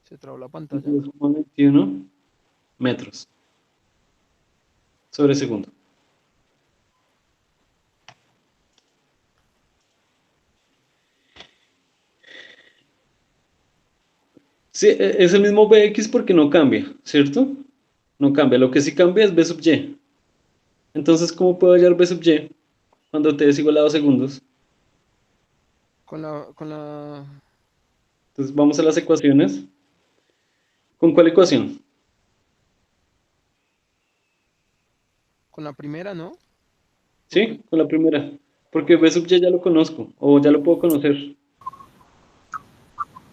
Se trabó la pantalla. 22,21 metros sobre segundo. Sí, es el mismo Bx porque no cambia, ¿cierto? No cambia. Lo que sí cambia es B sub Y. Entonces, ¿cómo puedo hallar B sub Y cuando t es igual a 2 segundos? Con la Entonces, vamos a las ecuaciones. ¿Con cuál ecuación? Con la primera, ¿no? Porque Sí, con la primera. Porque B sub Y ya lo conozco, o ya lo puedo conocer.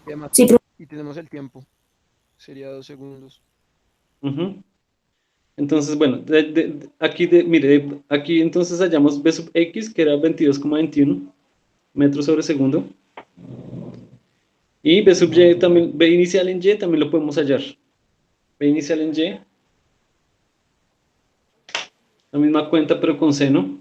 además, sí, profe. y tenemos el tiempo. Sería 2 segundos. Ujú. Entonces, bueno, aquí, mire, aquí entonces hallamos B sub X, que era 22,21 metros sobre segundo. Y B sub Y también, B inicial en Y también lo podemos hallar. B inicial en Y, la misma cuenta pero con seno.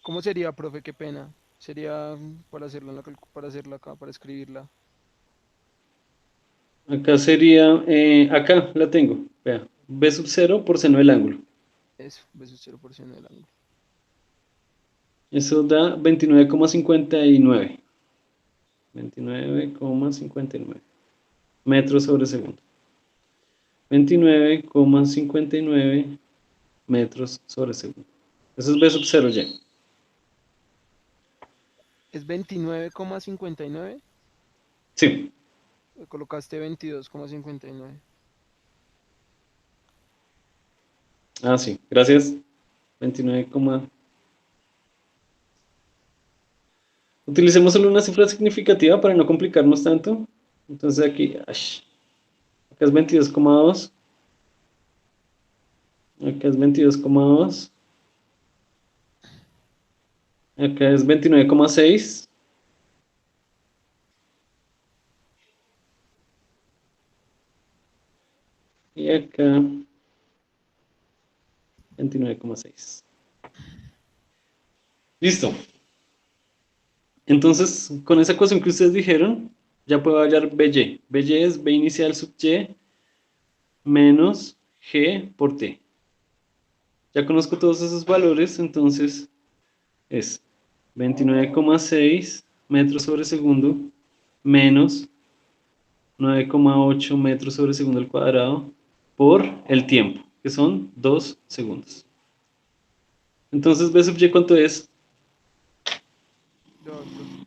¿Cómo sería, profe? Qué pena. Sería para hacerla, para hacerla acá, para escribirla. Acá sería, acá la tengo, vea, B sub 0 por seno del ángulo. Eso, besos 0% del ángulo. Eso da 29,59. 29,59 metros sobre segundo. 29,59 metros sobre segundo. Eso es B sub 0 ya. Es 29,59. Sí, Colocaste 22,59. Ah, sí, gracias. 29, utilicemos solo una cifra significativa para no complicarnos tanto. Entonces aquí, acá es 22,2. Acá es 22,2. Acá es 29,6. Y acá 29,6. Listo. Entonces, con esa ecuación que ustedes dijeron, ya puedo hallar BY. BY es B inicial sub Y menos G por T. Ya conozco todos esos valores, entonces es 29,6 metros sobre segundo menos 9,8 metros sobre segundo al cuadrado por el tiempo, que son 2 segundos. Entonces, B sub Y, ¿cuánto es? Ya, profe.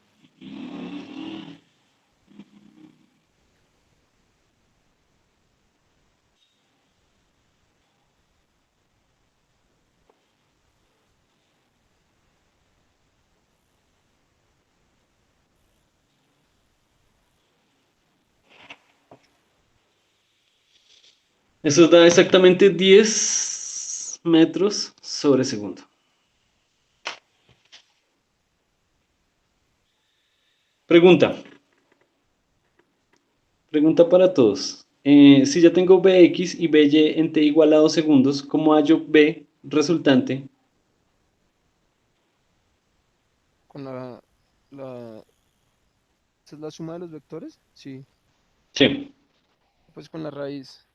Eso da exactamente 10 metros sobre segundo. Pregunta. Pregunta para todos. Si ya tengo Bx y By en t igual a 2 segundos, ¿cómo hallo B resultante? Con ¿esa es la suma de los vectores? Sí. Sí, Pues con la raíz.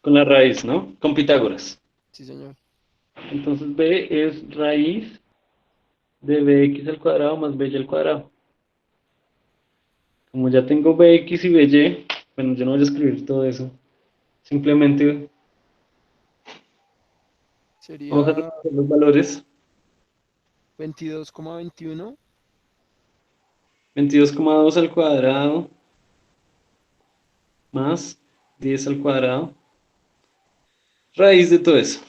con la raíz, ¿no? Con Pitágoras. Sí, señor. Entonces B es raíz de Bx al cuadrado más By al cuadrado. Como ya tengo Bx y By, bueno, yo no voy a escribir todo eso. Simplemente vamos a Sería reemplazar los valores. 22,21 22,2 al cuadrado más 10 al cuadrado. Raíz de todo eso.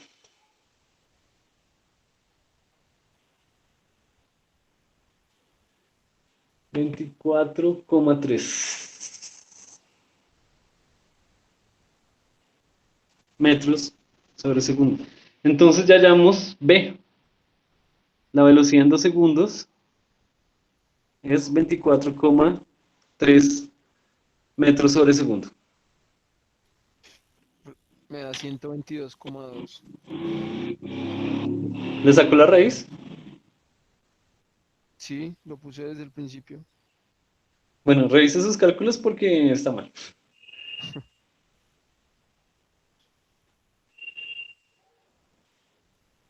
24,3 metros sobre segundo. Entonces ya hallamos B. La velocidad en 2 segundos es 24,3 metros sobre segundo. me da 122,2. ¿Le saco la raíz? Sí, lo puse desde el principio. Bueno, revise sus cálculos porque está mal.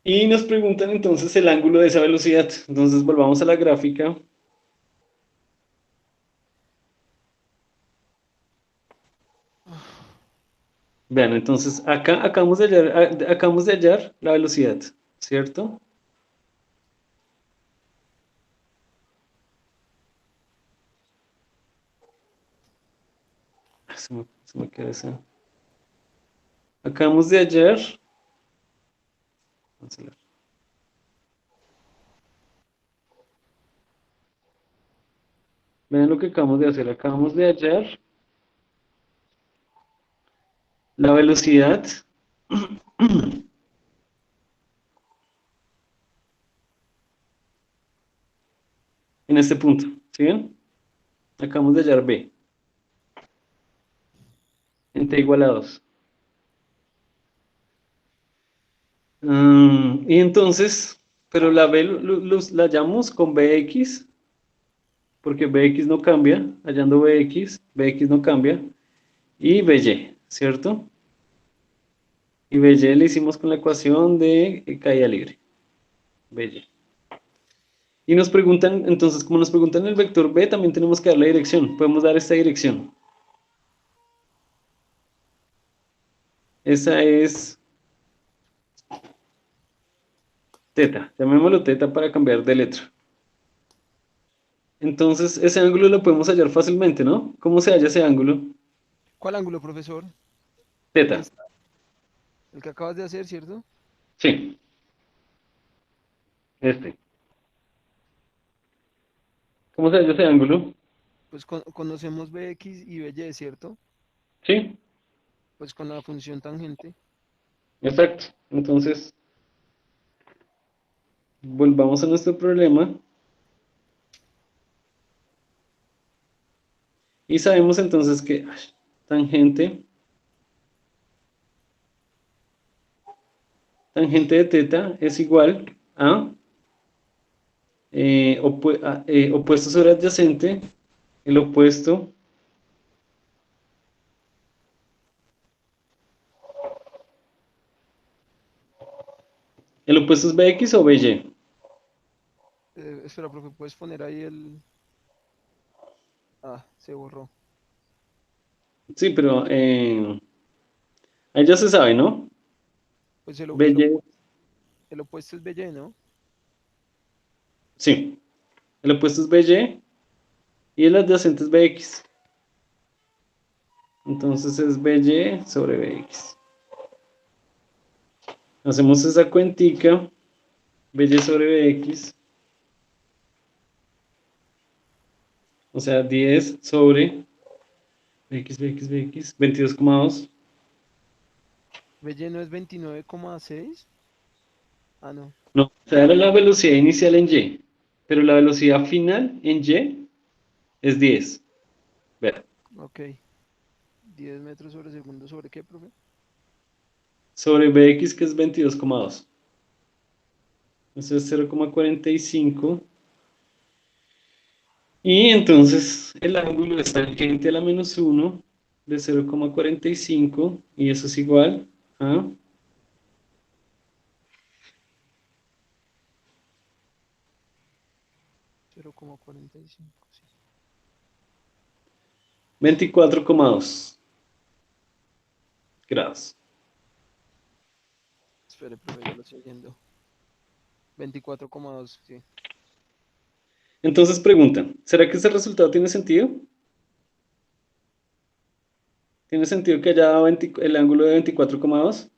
Y nos preguntan entonces el ángulo de esa velocidad. Entonces volvamos a la gráfica. Vean, entonces acá acabamos de hallar la velocidad, ¿cierto? Se me queda esa. Acabamos de hallar. Cancelar. Vean lo que acabamos de hacer. Acabamos de hallar la velocidad en este punto. ¿Sí ven? Acabamos de hallar B en t igual a 2. Y entonces, pero la B la hallamos con Bx, porque Bx no cambia. Hallando Bx no cambia. Y By, ¿cierto? Y By le hicimos con la ecuación de caída libre. By. Y nos preguntan, entonces, como nos preguntan el vector B, también tenemos que dar la dirección. Podemos dar esta dirección. Esa es teta. Llamémoslo teta para cambiar de letra. Entonces, ese ángulo lo podemos hallar fácilmente, ¿no? ¿Cómo se halla ese ángulo? ¿Cuál ángulo, profesor? Teta. El que acabas de hacer, ¿cierto? Sí, este. ¿Cómo se halla ese ángulo? Pues conocemos Bx y By, ¿cierto? Sí, Pues con la función tangente. exacto. Entonces, volvamos a nuestro problema. Y sabemos entonces que tangente, tangente de teta es igual a, opuesto sobre adyacente, el opuesto, es Bx o By. Espera, profe, ¿puedes poner ahí el...? Ah, se borró. Sí, pero ahí ya se sabe, ¿no? Pues By, el opuesto es By, ¿no? sí, el opuesto es By y el adyacente es Bx. Entonces es By sobre Bx. Hacemos esa cuentica, By sobre Bx, o sea, 10 sobre Bx, 22,2. By no es 29,6. Ah, no. No, o sea, era la velocidad inicial en Y, pero la velocidad final en Y es 10. Vea, Ok. 10 metros sobre segundo. ¿Sobre qué, profe? sobre Bx que es 22,2. Eso es 0,45. Y entonces el ángulo es tangente a la -1 de 0,45 y eso es igual a 0,45. Sí. 24,2 grados. Espere, profe, ya lo estoy viendo. 24,2, sí. Entonces preguntan, ¿será que este resultado tiene sentido? ¿Tiene sentido que haya dado el ángulo de 24,2?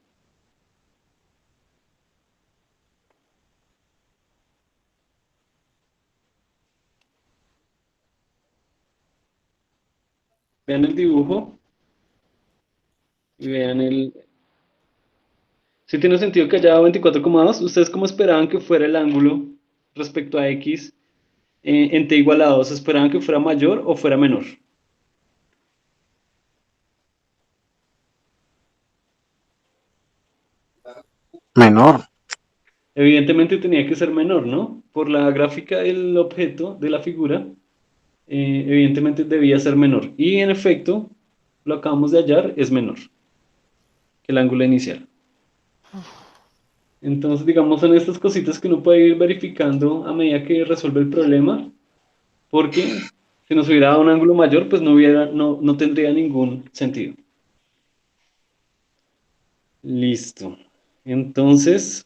Vean el dibujo y vean el... Si tiene sentido que haya dado 24,2, ¿ustedes cómo esperaban que fuera el ángulo respecto a X en t igual a 2? ¿Esperaban que fuera mayor o fuera menor? Menor. Evidentemente tenía que ser menor, ¿no? Por la gráfica del objeto, de la figura, evidentemente debía ser menor. Y en efecto, lo acabamos de hallar, es menor que el ángulo inicial. Entonces, digamos, son estas cositas que uno puede ir verificando a medida que resuelve el problema, porque si nos hubiera dado un ángulo mayor, pues no tendría ningún sentido. Listo. Entonces,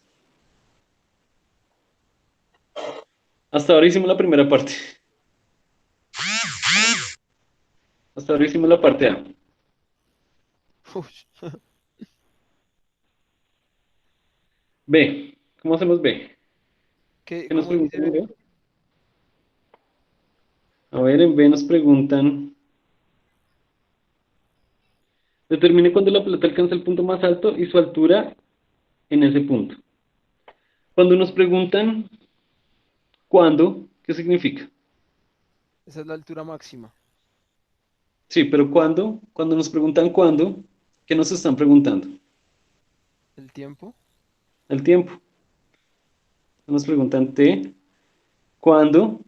hasta ahora hicimos la primera parte. Hasta ahora hicimos la parte A. Uy, B. ¿Cómo hacemos B? ¿Qué nos ¿Cómo dice preguntan en B? B? A ver, en B nos preguntan, determine cuándo la pelota alcanza el punto más alto y su altura en ese punto. Cuando nos preguntan cuándo, ¿qué significa? Esa es la altura máxima. Sí, pero cuando nos preguntan cuándo, ¿qué nos están preguntando? El tiempo. El tiempo. Nos preguntan T, cuándo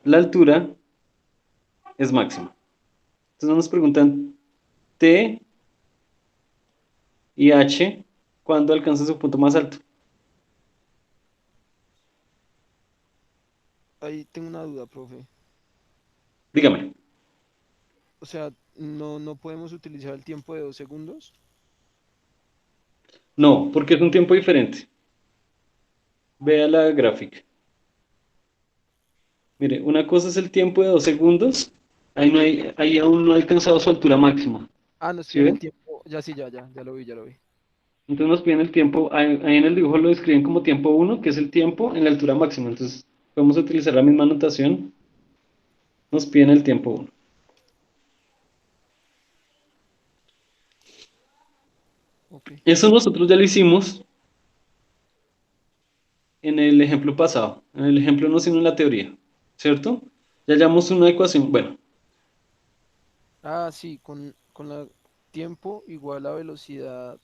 la altura es máxima. Entonces no nos preguntan T y H, ¿cuándo alcanza su punto más alto? Ahí tengo una duda, profe. Dígame. O sea, no podemos utilizar el tiempo de 2 segundos. No, porque es un tiempo diferente. Vea la gráfica. Mire, una cosa es el tiempo de 2 segundos. Ahí aún no ha alcanzado su altura máxima. Ah, no ¿Sí estoy en ve? ya sí, ya lo vi, ya lo vi. Entonces nos piden el tiempo, ahí en el dibujo lo describen como tiempo 1, que es el tiempo en la altura máxima. Entonces podemos utilizar la misma notación, nos piden el tiempo 1. Ok. Eso nosotros ya lo hicimos en el ejemplo pasado, en el ejemplo no sino en la teoría, ¿cierto? Ya hallamos una ecuación, bueno, Ah, sí, con la tiempo igual a velocidad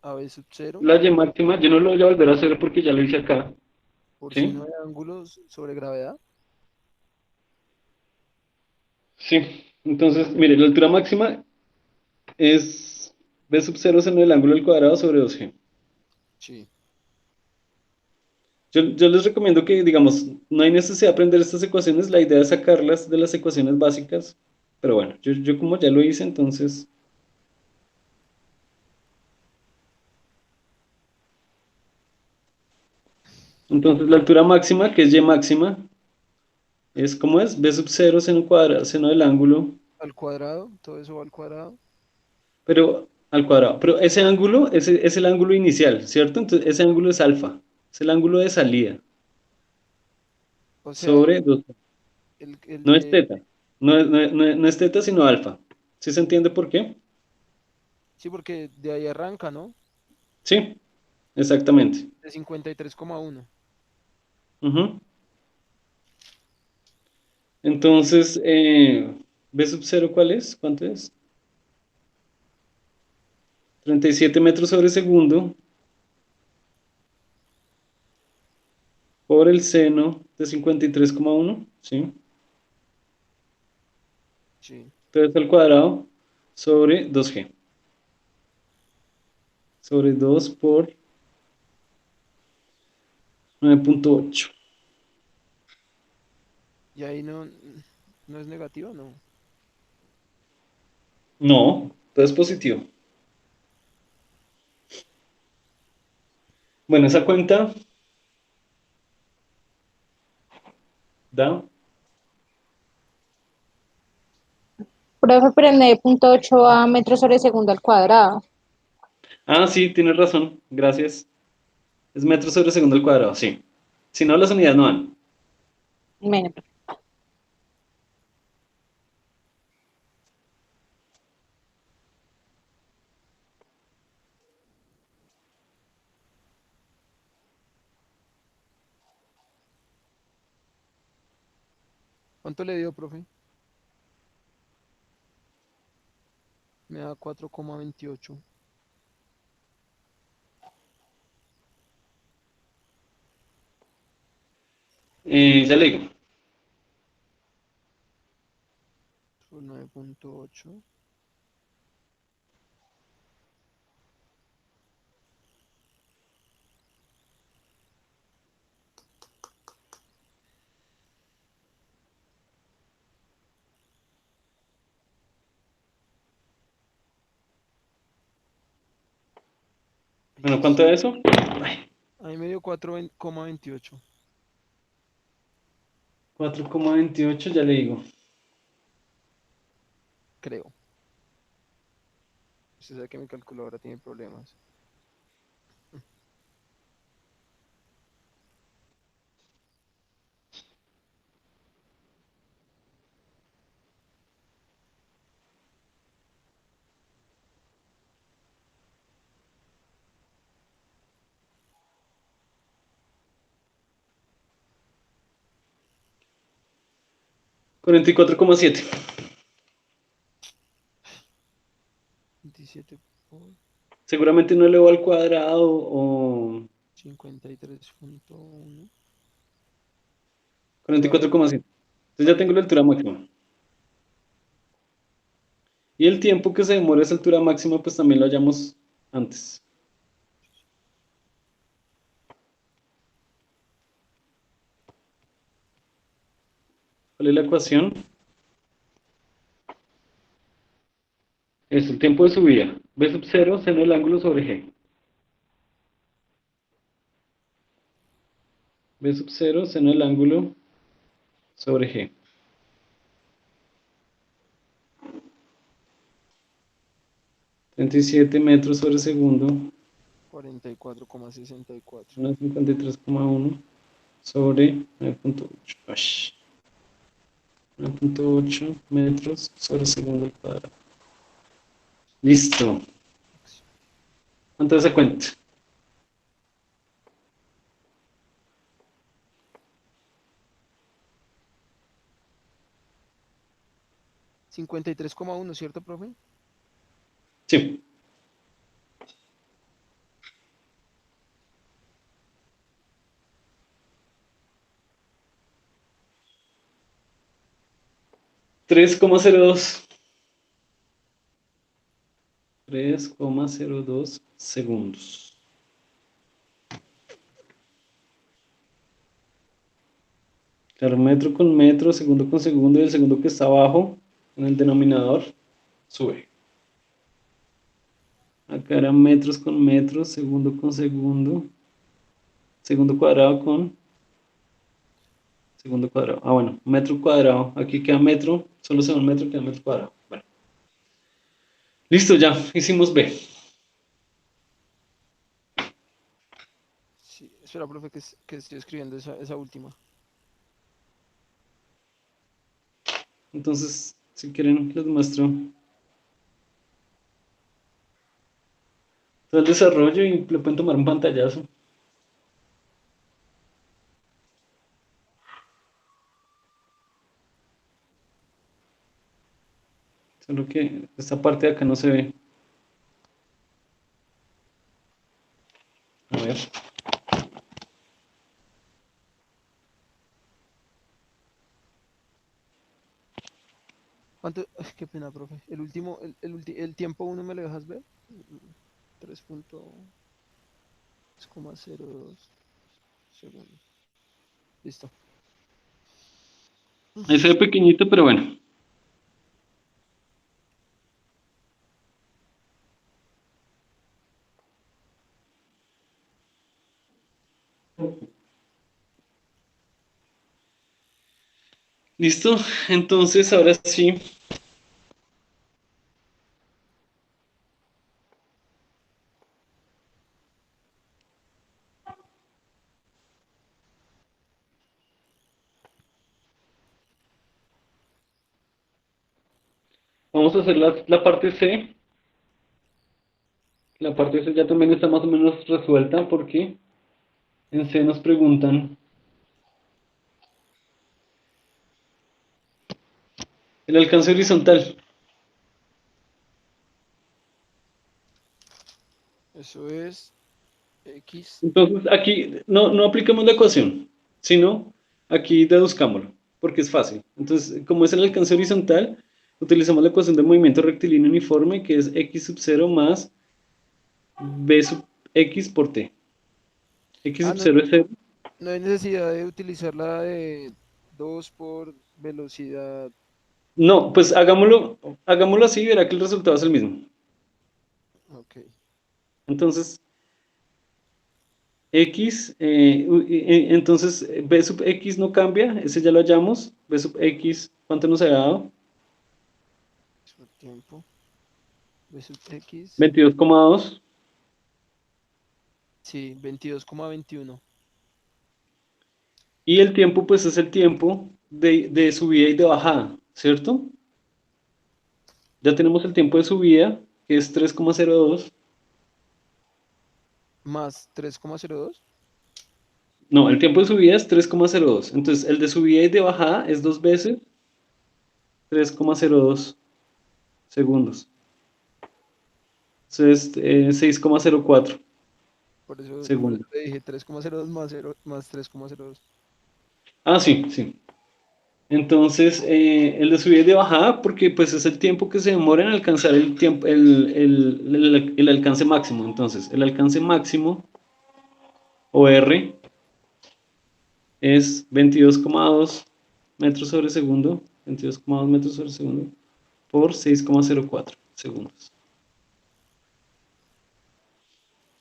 a v sub 0 la Y máxima, yo no lo voy a volver a hacer porque ya lo hice acá, por ¿sí? seno de ángulos sobre gravedad. Sí, entonces, mire, la altura máxima es b sub 0 seno del ángulo al cuadrado sobre 2g. Sí. Yo les recomiendo que, digamos, no hay necesidad de aprender estas ecuaciones, la idea es sacarlas de las ecuaciones básicas, pero bueno, yo como ya lo hice, entonces la altura máxima, que es y máxima, es como es, b sub 0 seno cuadrado, seno del ángulo, Al cuadrado, todo eso va al cuadrado. pero al cuadrado. Pero ese ángulo es el ángulo inicial, ¿cierto? Entonces ese ángulo es alfa, es el ángulo de salida, O sea, sobre 2. el No es de, teta, no es teta, sino alfa. ¿Sí se entiende por qué? sí, porque de ahí arranca, ¿no? Sí, exactamente. De 53,1. Ujú. Entonces, B sub 0, ¿cuál es? ¿Cuánto es? 37 metros sobre segundo por el seno de 53,1, ¿sí? Sí, Entonces al cuadrado sobre 2g. Sobre 2 por 9,8. y ahí no es negativo, no. No, todo es positivo. Bueno, esa cuenta da. Profe, pero 9,8 a metros sobre segundo al cuadrado. Ah, sí, tienes razón. Gracias. Es metros sobre segundo al cuadrado, sí. Si no, las unidades no van. Bueno, ¿Cuánto le dio, profe? Me da 4,28. Ya le digo. Por 9,8. Bueno, ¿cuánto es eso? Ay, Ahí me dio 4,28. 4,28, ya le digo. Creo. Usted sabe que mi calculadora tiene problemas. Cuarenta y cuatro coma siete. 27 por Seguramente no elevó al cuadrado o 53,1. cuarenta y Ya, cuatro coma siete. Entonces ya tengo cuarenta. la altura máxima. Y el tiempo que se demora esa altura máxima, pues también lo hallamos antes. ¿Cuál es la ecuación? Es el tiempo de subida. B sub 0 seno del ángulo sobre G. B sub 0 seno del ángulo sobre G. 37 metros sobre segundo, 44,64. 53,1 sobre 9.8. 9.8 metros sobre segundo al cuadrado. Listo. ¿Cuánto se cuenta? $53,1, ¿cierto, profe? Sí. $3,02 segundos. Claro, metro con metro, segundo con segundo, y el segundo que está abajo, en el denominador, sube. Acá eran metros con metros, segundo con segundo, segundo cuadrado con segundo cuadrado. Ah, bueno, metro cuadrado. Aquí queda metro, solo se va un metro, queda metro cuadrado. Bueno. Listo, ya, hicimos B. Sí, espera, profe, que estoy escribiendo esa última. Entonces, si quieren, les muestro todo el desarrollo y le pueden tomar un pantallazo. Solo que esta parte de acá no se ve. A ver. ¿Cuánto? Ay, qué pena, profe. El último, el tiempo 1 me lo dejas ver. 3,02 segundos. Listo. Ahí se ve pequeñito, pero bueno. Listo, entonces ahora sí. Vamos a hacer la parte C. La parte C ya también está más o menos resuelta porque en C nos preguntan el alcance horizontal. Eso es X. Entonces aquí no aplicamos la ecuación, sino aquí deduzcámoslo, porque es fácil. Entonces, como es el alcance horizontal, utilizamos la ecuación de movimiento rectilíneo uniforme, que es x sub 0 más b sub x por t. X Ah, sub 0 es 0. no hay necesidad de utilizar la de 2 por velocidad. No, pues hagámoslo así y verá que el resultado es el mismo. Ok. Entonces, x, entonces b sub x no cambia, ese ya lo hallamos. B sub x, ¿cuánto nos ha dado? Eso tiempo. B sub X. 22,2. Sí, 22,21. Y el tiempo, pues es el tiempo de subida y de bajada, ¿cierto? Ya tenemos el tiempo de subida, que es 3,02. Más 3,02. No, el tiempo de subida es 3,02. Entonces, el de subida y de bajada es 2 veces 3,02 segundos. Entonces, 6,04 Por eso segundos. te dije 3,02 más 0 más 3,02. Ah, sí, sí. Entonces, el de subida y de bajada, porque pues es el tiempo que se demora en alcanzar el tiempo, el alcance máximo. Entonces, el alcance máximo, o R, es 22,2 metros sobre segundo, 22,2 metros sobre segundo, por 6,04 segundos.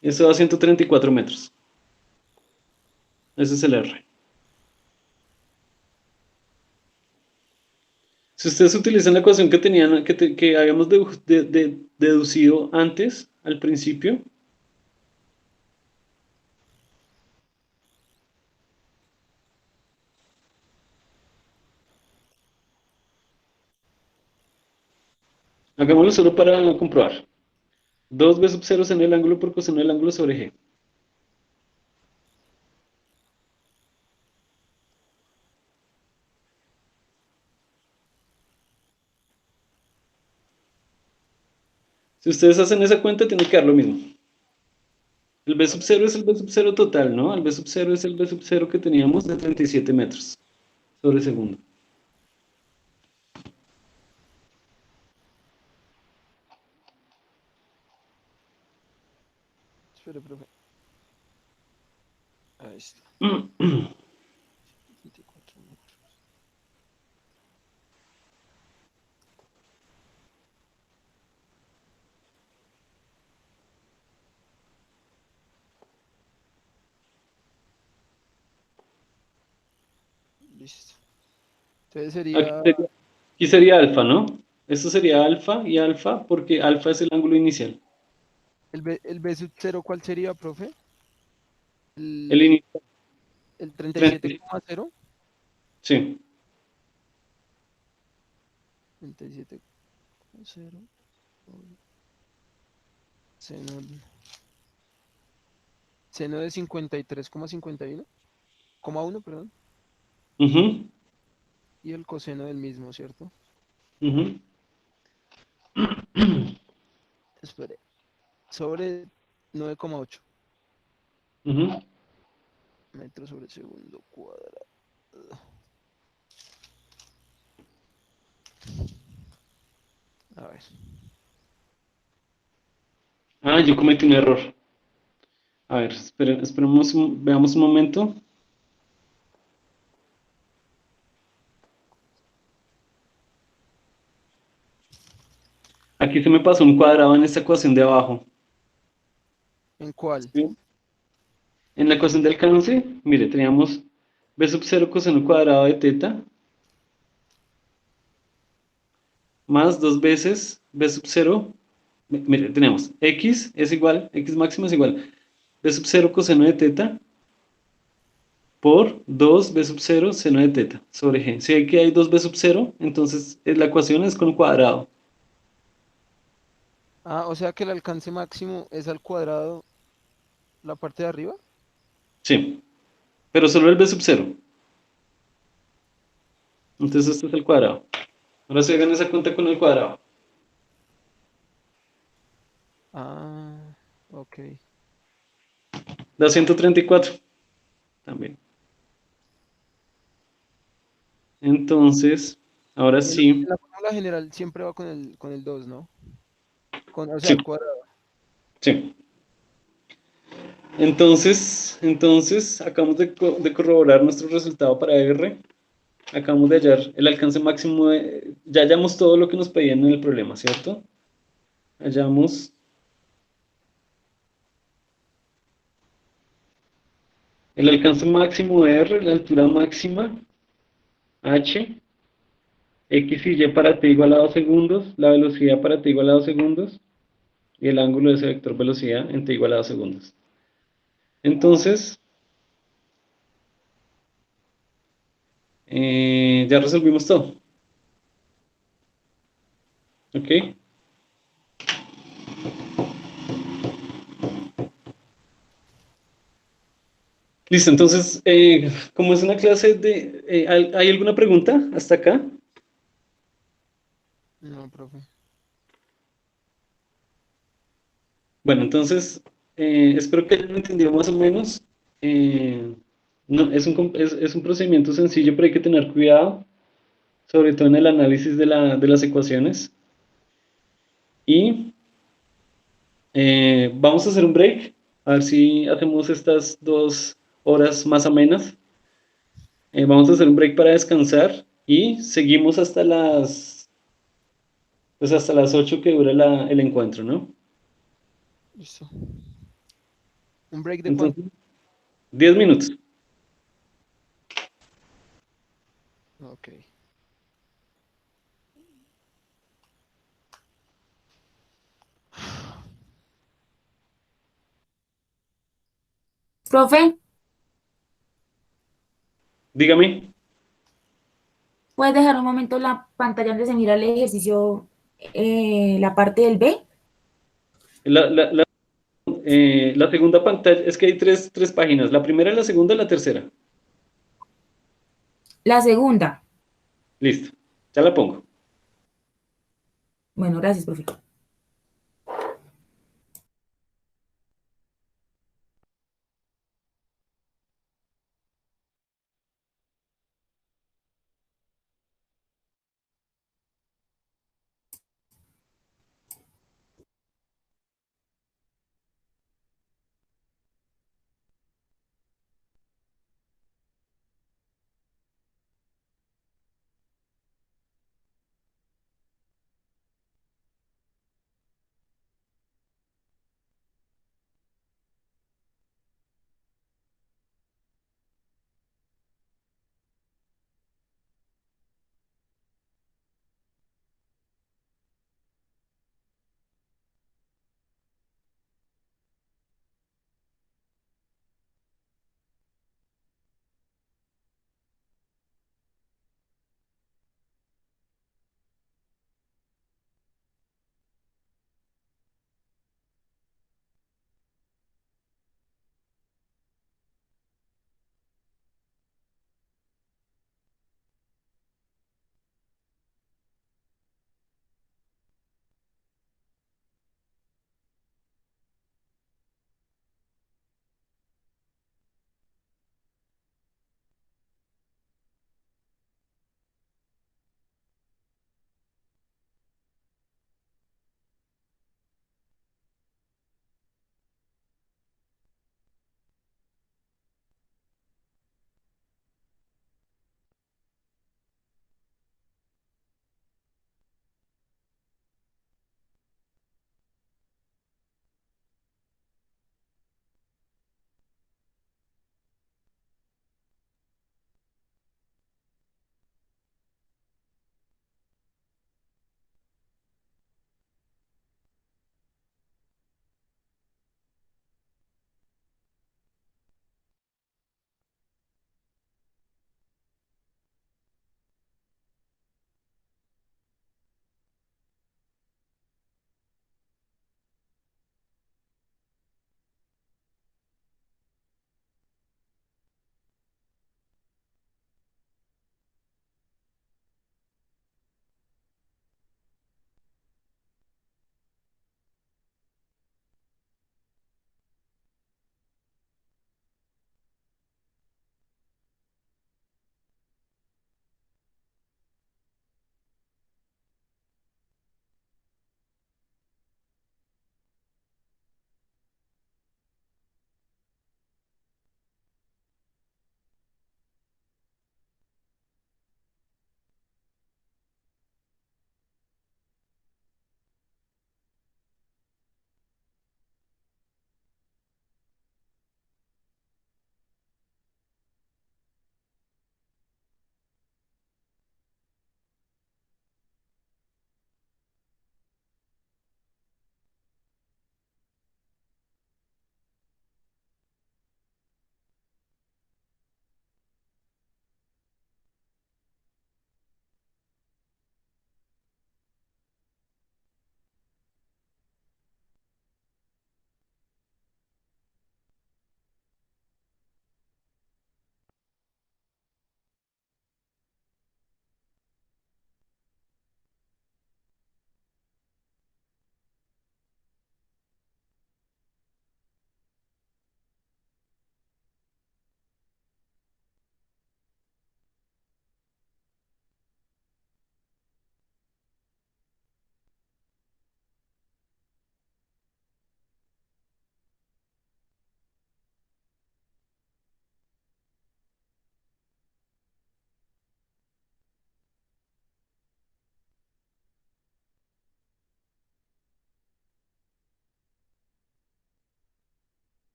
Eso da 134 metros. Ese es el R. Si ustedes utilizan la ecuación que tenían, que habíamos deducido antes, al principio, hagámoslo solo para comprobar. 2b sub 0 seno del ángulo por coseno del ángulo sobre g. Si ustedes hacen esa cuenta, tiene que dar lo mismo. El b sub 0 es el b sub 0 total, ¿no? El b sub 0 es el b sub 0 que teníamos de 37 metros sobre segundo. Espere, profe. Ahí está. 24 metros. Listo. Entonces sería Aquí sería alfa, ¿no? Esto sería alfa y alfa porque alfa es el ángulo inicial. el B sub 0, ¿cuál sería, profe? El El, inicial. el 37,0. Sí. 37,0. Seno, seno de 53,51. Coma 1, perdón. Ujú, Y el coseno del mismo, ¿cierto? ujú. Espere. Sobre 9,8 Ujú. metros sobre segundo cuadrado. A ver. Ah, yo cometí un error. A ver, esperemos, veamos un momento. Aquí se me pasó un cuadrado en esta ecuación de abajo. ¿En cuál? ¿Sí? En la ecuación del alcance, mire, teníamos b sub 0 coseno cuadrado de teta más dos veces b sub 0. Mire, tenemos x es igual, x máximo es igual b sub 0 coseno de teta por 2 b sub 0 seno de teta sobre g. Si aquí hay 2 b sub 0, entonces la ecuación es con cuadrado. Ah, o sea que el alcance máximo es al cuadrado la parte de arriba. Sí, pero solo el b sub 0. Entonces este es el cuadrado. Ahora se hagan esa cuenta con el cuadrado. Ah, ok. Da 134 también. Entonces, ahora En sí. la fórmula general siempre va con el 2, ¿no? O sea, Sí, al cuadrado. sí. Entonces acabamos de corroborar nuestro resultado para R. Acabamos de hallar el alcance máximo ya hallamos todo lo que nos pedían en el problema, ¿cierto? Hallamos el alcance máximo de R, la altura máxima h, x y y para t igual a 2 segundos, la velocidad para t igual a 2 segundos y el ángulo de ese vector velocidad en t igual a 2 segundos. Entonces, ya resolvimos todo. ¿Ok? Listo, entonces, como es una clase de... ¿hay alguna pregunta hasta acá? No, profe. Bueno, entonces, espero que hayan entendido más o menos. No, es un procedimiento sencillo, pero hay que tener cuidado, sobre todo en el análisis de las ecuaciones. Y vamos a hacer un break, a ver si hacemos estas 2 horas más amenas. Vamos a hacer un break para descansar y seguimos pues hasta las 8 que dura el encuentro, ¿no? Listo. ¿Un break de cuánto? Entonces, 10 minutos. Ok. Profe, Dígame. ¿puedes dejar un momento la pantalla donde se mira el ejercicio, la parte del B? La, la- la- la segunda pantalla, es que hay tres páginas. La primera, la segunda y la tercera. La segunda. Listo. Ya la pongo. Bueno, gracias, profe.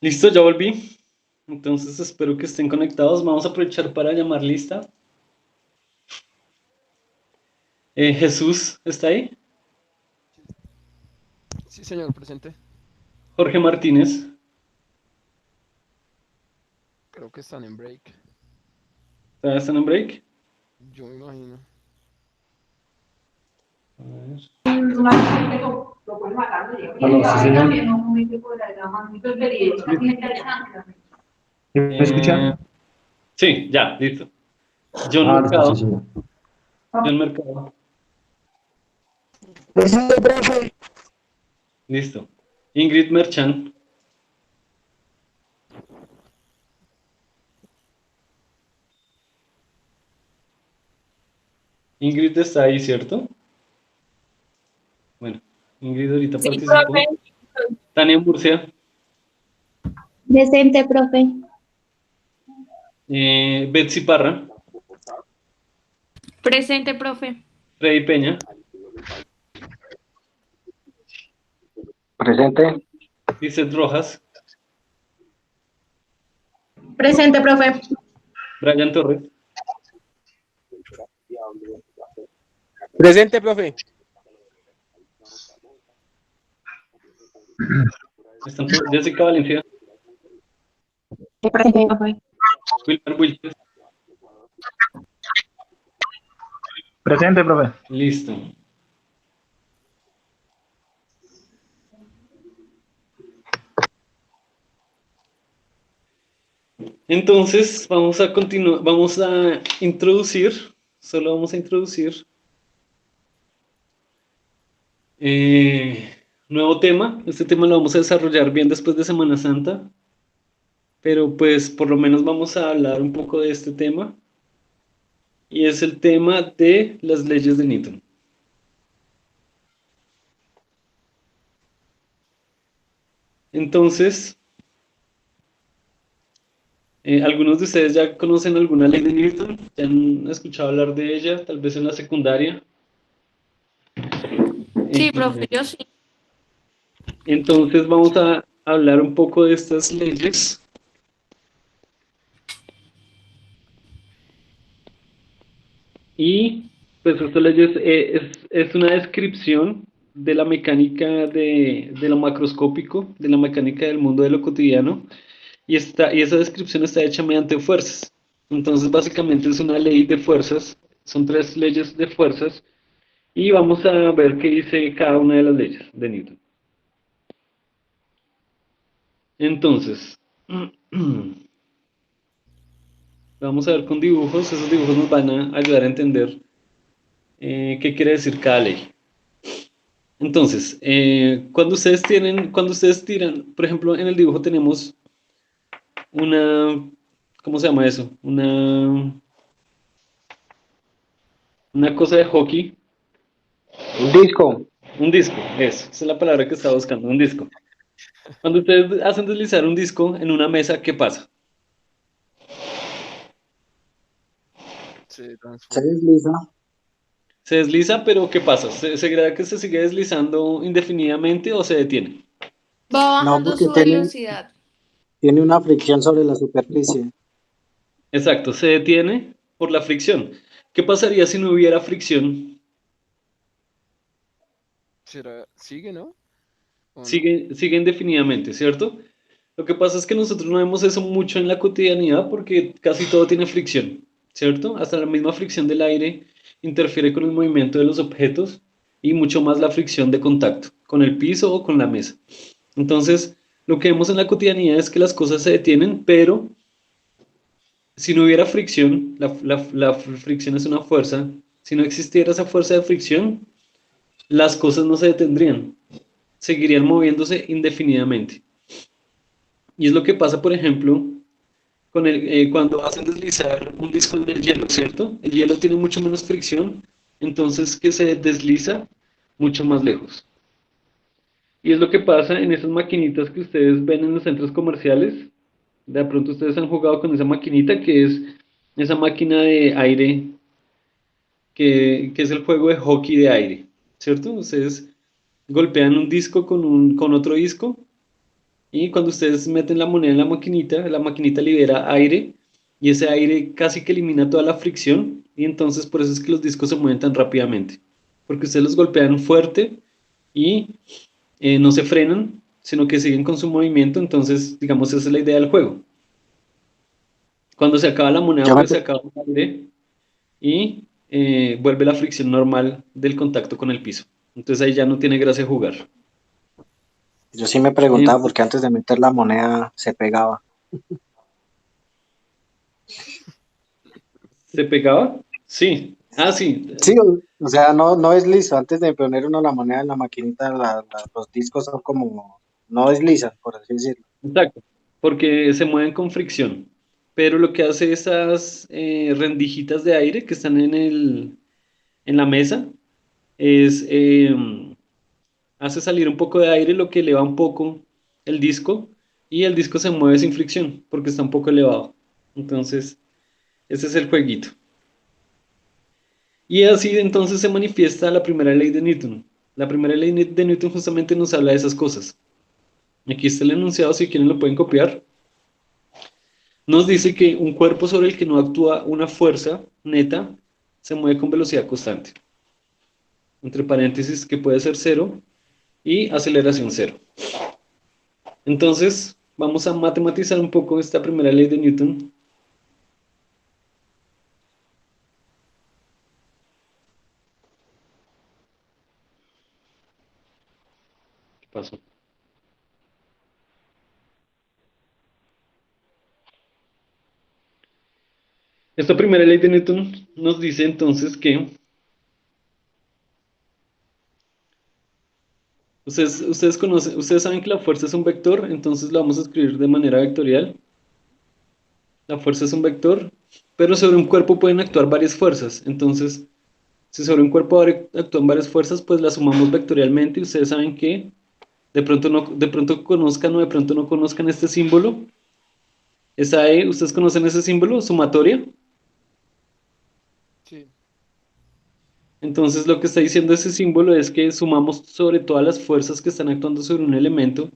Listo, ya volví. Entonces espero que estén conectados. Vamos a aprovechar para llamar lista. Jesús, ¿está ahí? Sí, señor, presente. Jorge Martínez. Creo que están en break. ¿Todavía están en break? Yo me imagino. A ver. Aló, sí, señor. ¿Me escucha? Sí, ya, listo. John Ah, listo, sí, Mercado. señor. John Mercado. Presente, profe. Listo. Ingrid Merchan. Ingrid está ahí, ¿cierto? Bueno, Ingrid ahorita Sí, participó. profe. Tania Murcia. Presente, profe. Betsy Parra. Presente, profe. Freddy Peña. Presente. Lizeth Rojas. Presente, profe. Brian Torres. Presente, profe. Están todos. Jessica Valencia. Presente, profe. Wilmer Wilches. Presente, profe. Listo. Entonces, vamos a continuar, vamos a introducir, solo vamos a introducir nuevo tema. Este tema lo vamos a desarrollar bien después de Semana Santa, pero pues por lo menos vamos a hablar un poco de este tema, y es el tema de las leyes de Newton. Entonces, algunos de ustedes ya conocen alguna ley de Newton, ya han escuchado hablar de ella, tal vez en la secundaria. Sí, profe, yo sí. Entonces vamos a hablar un poco de estas leyes. Y pues estas leyes es una descripción de la mecánica de lo macroscópico, de la mecánica del mundo de lo cotidiano. Y esa descripción está hecha mediante fuerzas. Entonces básicamente es una ley de fuerzas. Son tres leyes de fuerzas. Y vamos a ver qué dice cada una de las leyes de Newton. Entonces, vamos a ver con dibujos. Esos dibujos nos van a ayudar a entender qué quiere decir cada ley. Entonces, cuando ustedes tiran, por ejemplo, en el dibujo tenemos una, ¿cómo se llama eso? Una cosa de hockey. Un disco. Un disco, esa es la palabra que estaba buscando, un disco. Cuando ustedes hacen deslizar un disco en una mesa, ¿qué pasa? Se Se transforma. desliza. Se desliza, pero ¿qué pasa? ¿Se cree que se sigue deslizando indefinidamente o se detiene? Va No, bajando porque su velocidad. tiene una fricción sobre la superficie. Exacto, se detiene por la fricción. ¿Qué pasaría si no hubiera fricción? ¿Sigue, no? ¿O no? Sigue indefinidamente, ¿cierto? Lo que pasa es que nosotros no vemos eso mucho en la cotidianidad porque casi todo tiene fricción, ¿cierto? Hasta la misma fricción del aire interfiere con el movimiento de los objetos y mucho más la fricción de contacto con el piso o con la mesa. Entonces, lo que vemos en la cotidianidad es que las cosas se detienen, pero si no hubiera fricción, la fricción es una fuerza, si no existiera esa fuerza de fricción, las cosas no se detendrían, seguirían moviéndose indefinidamente. Y es lo que pasa, por ejemplo, cuando hacen deslizar un disco en el hielo, ¿cierto? El hielo tiene mucho menos fricción, entonces que se desliza mucho más lejos. Y es lo que pasa en esas maquinitas que ustedes ven en los centros comerciales. De pronto ustedes han jugado con esa maquinita que es esa máquina de aire que es el juego de hockey de aire, ¿cierto? Ustedes golpean un disco con otro disco Y cuando ustedes meten la moneda en la maquinita libera aire y ese aire casi que elimina toda la fricción y entonces por eso es que los discos se mueven tan rápidamente, porque ustedes los golpean fuerte y no se frenan, sino que siguen con su movimiento, entonces digamos esa es la idea del juego. Cuando se acaba la moneda, Ya me pues se acaba el aire y vuelve la fricción normal del contacto con el piso. Entonces ahí ya no tiene gracia jugar. Yo sí me Eh, preguntaba porque antes de meter la moneda se pegaba. ¿Se pegaba? Sí. Ah, sí. Sí, o sea, no es liso. Antes de poner uno la moneda en la maquinita, los discos son como, no deslizan, por así decirlo. Exacto. Porque se mueven con fricción. Pero lo que hace esas rendijitas de aire que están en la mesa es hace salir un poco de aire, lo que eleva un poco el disco y el disco se mueve sin fricción porque está un poco elevado. Entonces, ese es el jueguito. Y así entonces se manifiesta la primera ley de Newton. La primera ley de Newton justamente nos habla de esas cosas. Aquí está el enunciado, si quieren lo pueden copiar. Nos dice que un cuerpo sobre el que no actúa una fuerza neta se mueve con velocidad constante. Entre paréntesis que puede ser cero y aceleración cero. Entonces, vamos a matematizar un poco esta primera ley de Newton. ¿Qué pasó? Esta primera ley de Newton nos dice entonces que ustedes saben que la fuerza es un vector, entonces la vamos a escribir de manera vectorial. La fuerza es un vector, pero sobre un cuerpo pueden actuar varias fuerzas. Entonces, si sobre un cuerpo actúan varias fuerzas, pues las sumamos vectorialmente y ustedes saben que de pronto conozcan o de pronto no conozcan este símbolo. Esa E, ¿ustedes conocen ese símbolo? Sumatoria. Sí. Entonces lo que está diciendo ese símbolo es que sumamos sobre todas las fuerzas que están actuando sobre un elemento,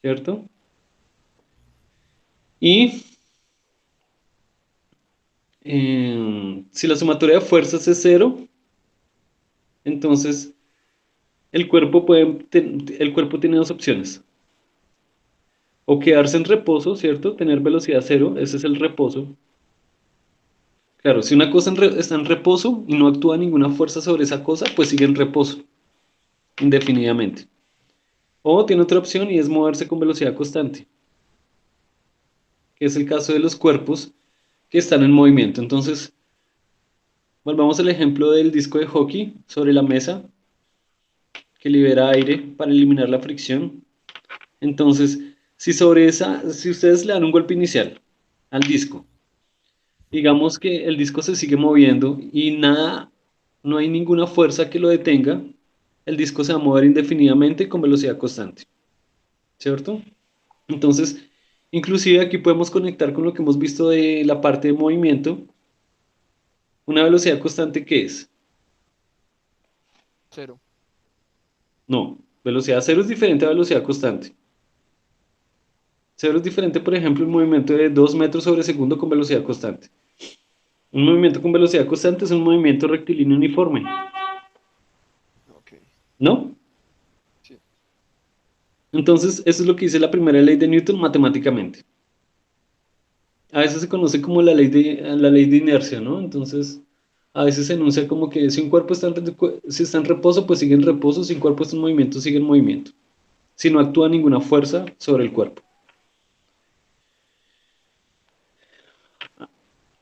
¿cierto? Y si la sumatoria de fuerzas es cero, entonces el cuerpo tiene dos opciones. O quedarse en reposo, ¿cierto? Tener velocidad cero, ese es el reposo. Claro, si una cosa está en reposo y no actúa ninguna fuerza sobre esa cosa, pues sigue en reposo, indefinidamente. O tiene otra opción y es moverse con velocidad constante, que es el caso de los cuerpos que están en movimiento. Entonces, volvamos al ejemplo del disco de hockey sobre la mesa, que libera aire para eliminar la fricción. Entonces, si ustedes le dan un golpe inicial al disco, digamos que el disco se sigue moviendo y no hay ninguna fuerza que lo detenga, el disco se va a mover indefinidamente con velocidad constante, ¿cierto? Entonces, inclusive aquí podemos conectar con lo que hemos visto de la parte de movimiento. ¿Una velocidad constante qué es? Cero. No, velocidad cero es diferente a velocidad constante. Cero es diferente, por ejemplo, un movimiento de 2 metros sobre segundo con velocidad constante. Un movimiento con velocidad constante es un movimiento rectilíneo uniforme, Ok. ¿no? Sí. Entonces, eso es lo que dice la primera ley de Newton matemáticamente. A veces se conoce como la ley de inercia, ¿no? Entonces, a veces se enuncia como que si un cuerpo si está en reposo, pues sigue en reposo, si un cuerpo está en movimiento, sigue en movimiento, si no actúa ninguna fuerza sobre el cuerpo.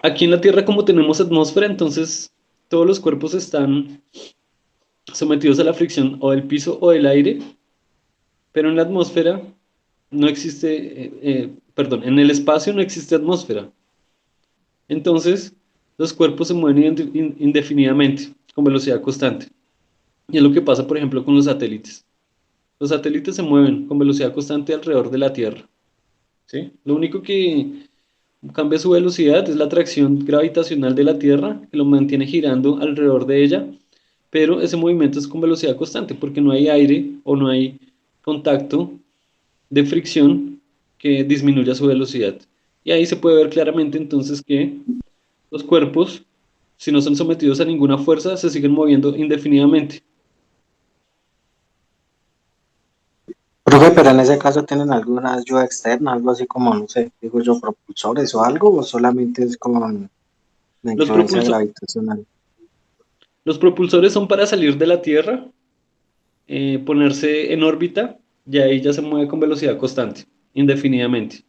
Aquí en la Tierra, como tenemos atmósfera, entonces todos los cuerpos están sometidos a la fricción o del piso o del aire, pero en la atmósfera no existe, perdón, en el espacio no existe atmósfera. Entonces, los cuerpos se mueven indefinidamente, con velocidad constante. Y es lo que pasa, por ejemplo, con los satélites. Los satélites se mueven con velocidad constante alrededor de la Tierra, ¿sí? Lo único que cambia su velocidad es la atracción gravitacional de la Tierra, que lo mantiene girando alrededor de ella, pero ese movimiento es con velocidad constante, porque no hay aire o no hay contacto de fricción que disminuya su velocidad. Y ahí se puede ver claramente entonces que los cuerpos, si no son sometidos a ninguna fuerza, se siguen moviendo indefinidamente. Profe, pero en ese caso tienen alguna ayuda externa, algo así como, no sé, digo yo, propulsores o algo, o solamente es con la Los, influencia propulso- gravitacional. los propulsores son para salir de la Tierra, ponerse en órbita, y ahí ya se mueve con velocidad constante, indefinidamente.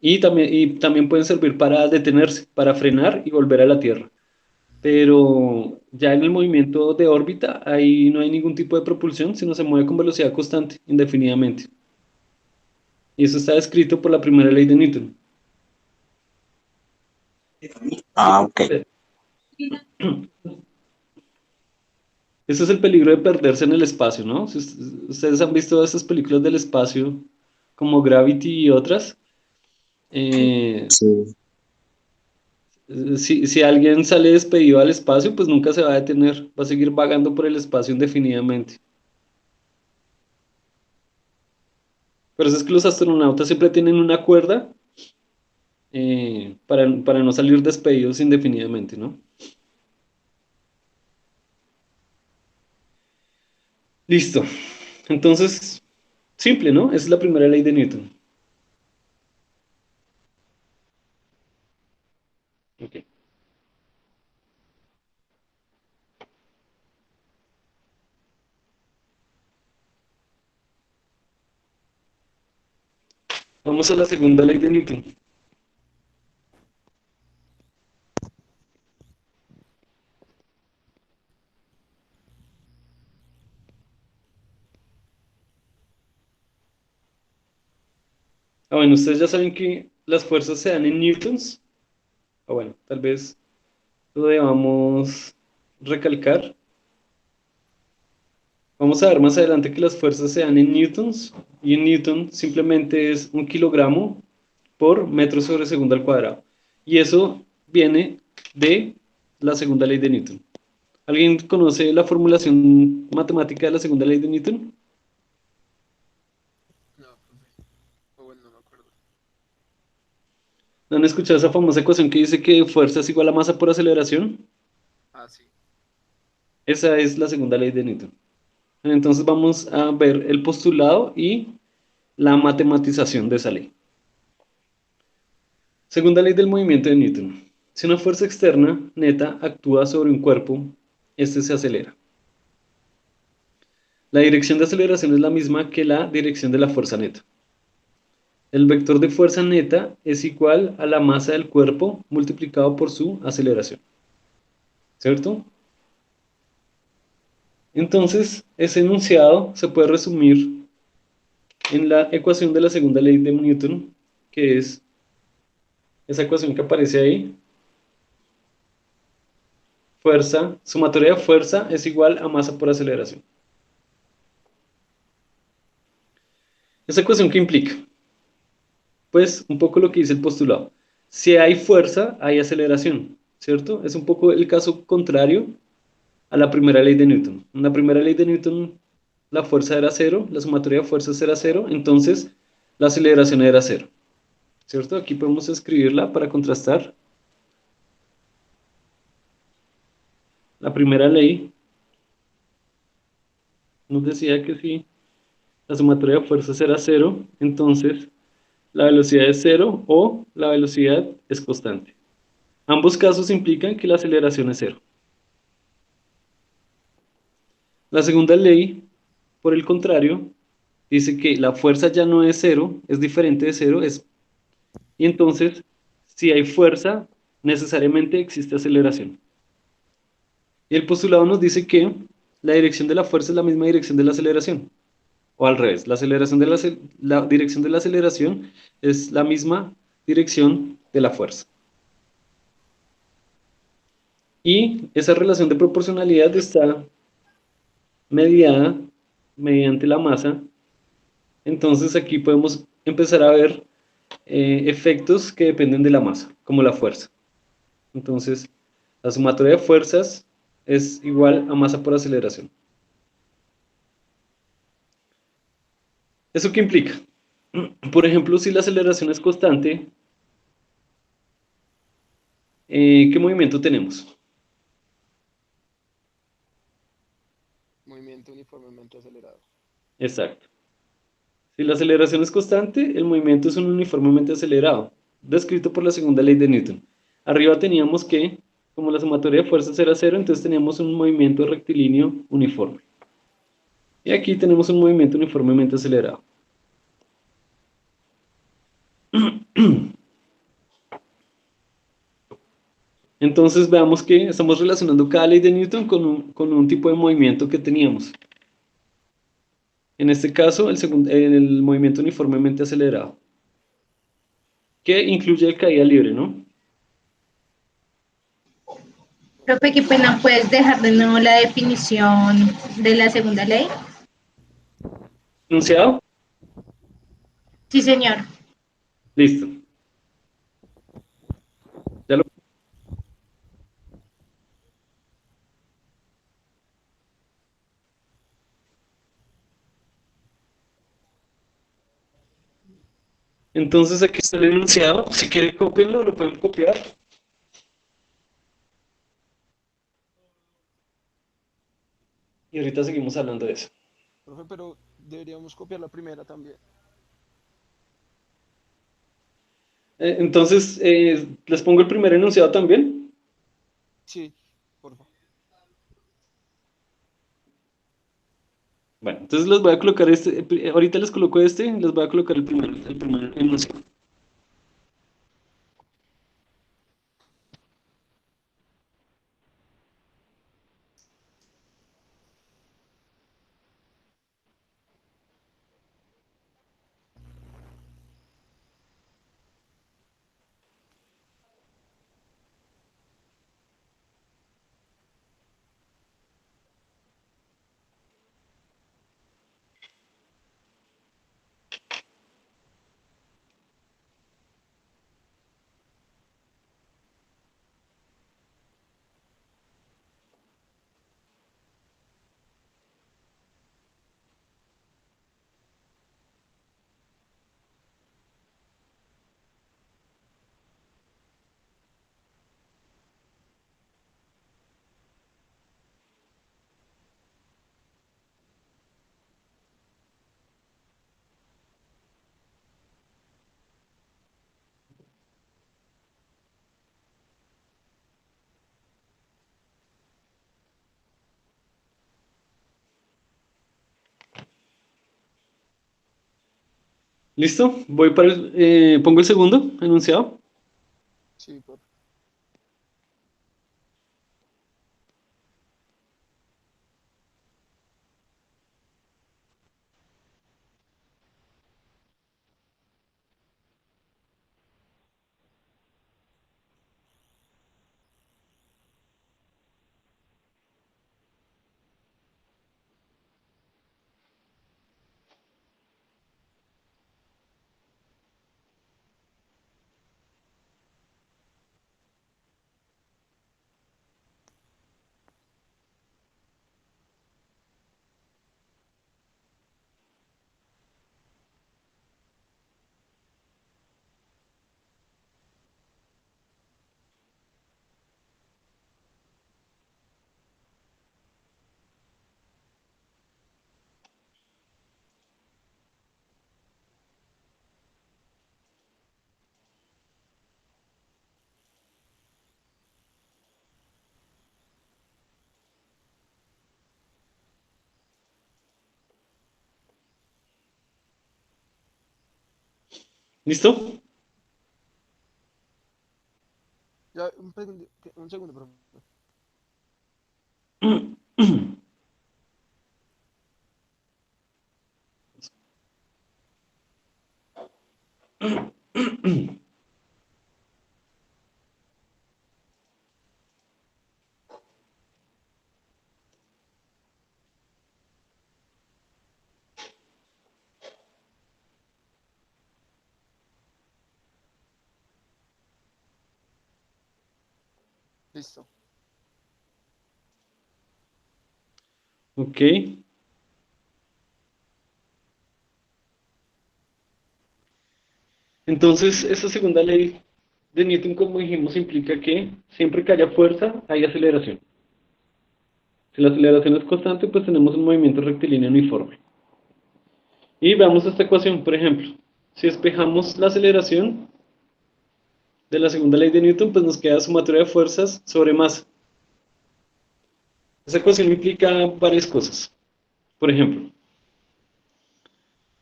Y también pueden servir para detenerse, para frenar y volver a la Tierra. Pero ya en el movimiento de órbita, ahí no hay ningún tipo de propulsión, sino se mueve con velocidad constante, indefinidamente. Y eso está descrito por la primera ley de Newton. Ah, ok. Ese es el peligro de perderse en el espacio, ¿no? Si ustedes han visto esas películas del espacio, como Gravity y otras, eh, Sí. si alguien sale despedido al espacio, pues nunca se va a detener, va a seguir vagando por el espacio indefinidamente. Por eso es que los astronautas siempre tienen una cuerda para no salir despedidos indefinidamente, ¿no? Listo. Entonces, simple, ¿no? Esa es la primera ley de Newton. Ok. Vamos a la segunda ley de Newton. Bueno, ustedes ya saben que las fuerzas se dan en newtons. Bueno, tal vez lo debamos recalcar. Vamos a ver más adelante que las fuerzas se dan en newtons, y en newton simplemente es 1 kilogramo por metro sobre segundo al cuadrado. Y eso viene de la segunda ley de Newton. ¿Alguien conoce la formulación matemática de la segunda ley de Newton? No, profe. O bueno, no me acuerdo. ¿No han escuchado esa famosa ecuación que dice que fuerza es igual a masa por aceleración? Ah, sí. Esa es la segunda ley de Newton. Entonces vamos a ver el postulado y la matematización de esa ley. Segunda ley del movimiento de Newton. Si una fuerza externa neta actúa sobre un cuerpo, este se acelera. La dirección de aceleración es la misma que la dirección de la fuerza neta. El vector de fuerza neta es igual a la masa del cuerpo multiplicado por su aceleración. ¿Cierto? Entonces, ese enunciado se puede resumir en la ecuación de la segunda ley de Newton, que es esa ecuación que aparece ahí. Fuerza, sumatoria de fuerza es igual a masa por aceleración. ¿Esa ecuación qué implica? Pues un poco lo que dice el postulado. Si hay fuerza, hay aceleración, ¿cierto? Es un poco el caso contrario a la primera ley de Newton. En la primera ley de Newton, la fuerza era cero, la sumatoria de fuerzas era cero, entonces la aceleración era cero, ¿cierto? Aquí podemos escribirla para contrastar. La primera ley nos decía que si la sumatoria de fuerzas era cero, entonces la velocidad es cero o la velocidad es constante. Ambos casos implican que la aceleración es cero. La segunda ley, por el contrario, dice que la fuerza ya no es cero, es diferente de cero, y entonces, si hay fuerza, necesariamente existe aceleración. Y el postulado nos dice que la dirección de la fuerza es la misma dirección de la aceleración. O al revés, la dirección de la aceleración es la misma dirección de la fuerza. Y esa relación de proporcionalidad está mediada mediante la masa. Entonces aquí podemos empezar a ver efectos que dependen de la masa, como la fuerza. Entonces, la sumatoria de fuerzas es igual a masa por aceleración. ¿Eso qué implica? Por ejemplo, si la aceleración es constante, ¿qué movimiento tenemos? Movimiento uniformemente acelerado. Exacto. Si la aceleración es constante, el movimiento es un uniformemente acelerado, descrito por la segunda ley de Newton. Arriba teníamos que, como la sumatoria de fuerzas era cero, entonces teníamos un movimiento rectilíneo uniforme. Y aquí tenemos un movimiento uniformemente acelerado. Entonces veamos que estamos relacionando cada ley de Newton con un tipo de movimiento que teníamos. En este caso, el movimiento uniformemente acelerado, que incluye caída libre, ¿no? Profe, qué pena, ¿puedes dejar de nuevo la definición de la segunda ley? ¿Enunciado? Sí, señor. Listo. Ya lo- Entonces aquí está el enunciado. Si quieren copiarlo, lo pueden copiar. Y ahorita seguimos hablando de eso. Profe, pero deberíamos copiar la primera también. Entonces, les pongo el primer enunciado también. Sí, por favor. Bueno, entonces les voy a colocar este. Ahorita les coloco este, les voy a colocar el primer enunciado. ¿Listo? Pongo el segundo enunciado. Sí, por favor. ¿Listo? Ya, un segundo, profe. Listo. Ok. Entonces, esa segunda ley de Newton, como dijimos, implica que siempre que haya fuerza, hay aceleración. Si la aceleración es constante, pues tenemos un movimiento rectilíneo uniforme. Y veamos esta ecuación, por ejemplo. Si despejamos la aceleración de la segunda ley de Newton, pues nos queda sumatoria de fuerzas sobre masa. Esa ecuación implica varias cosas. Por ejemplo,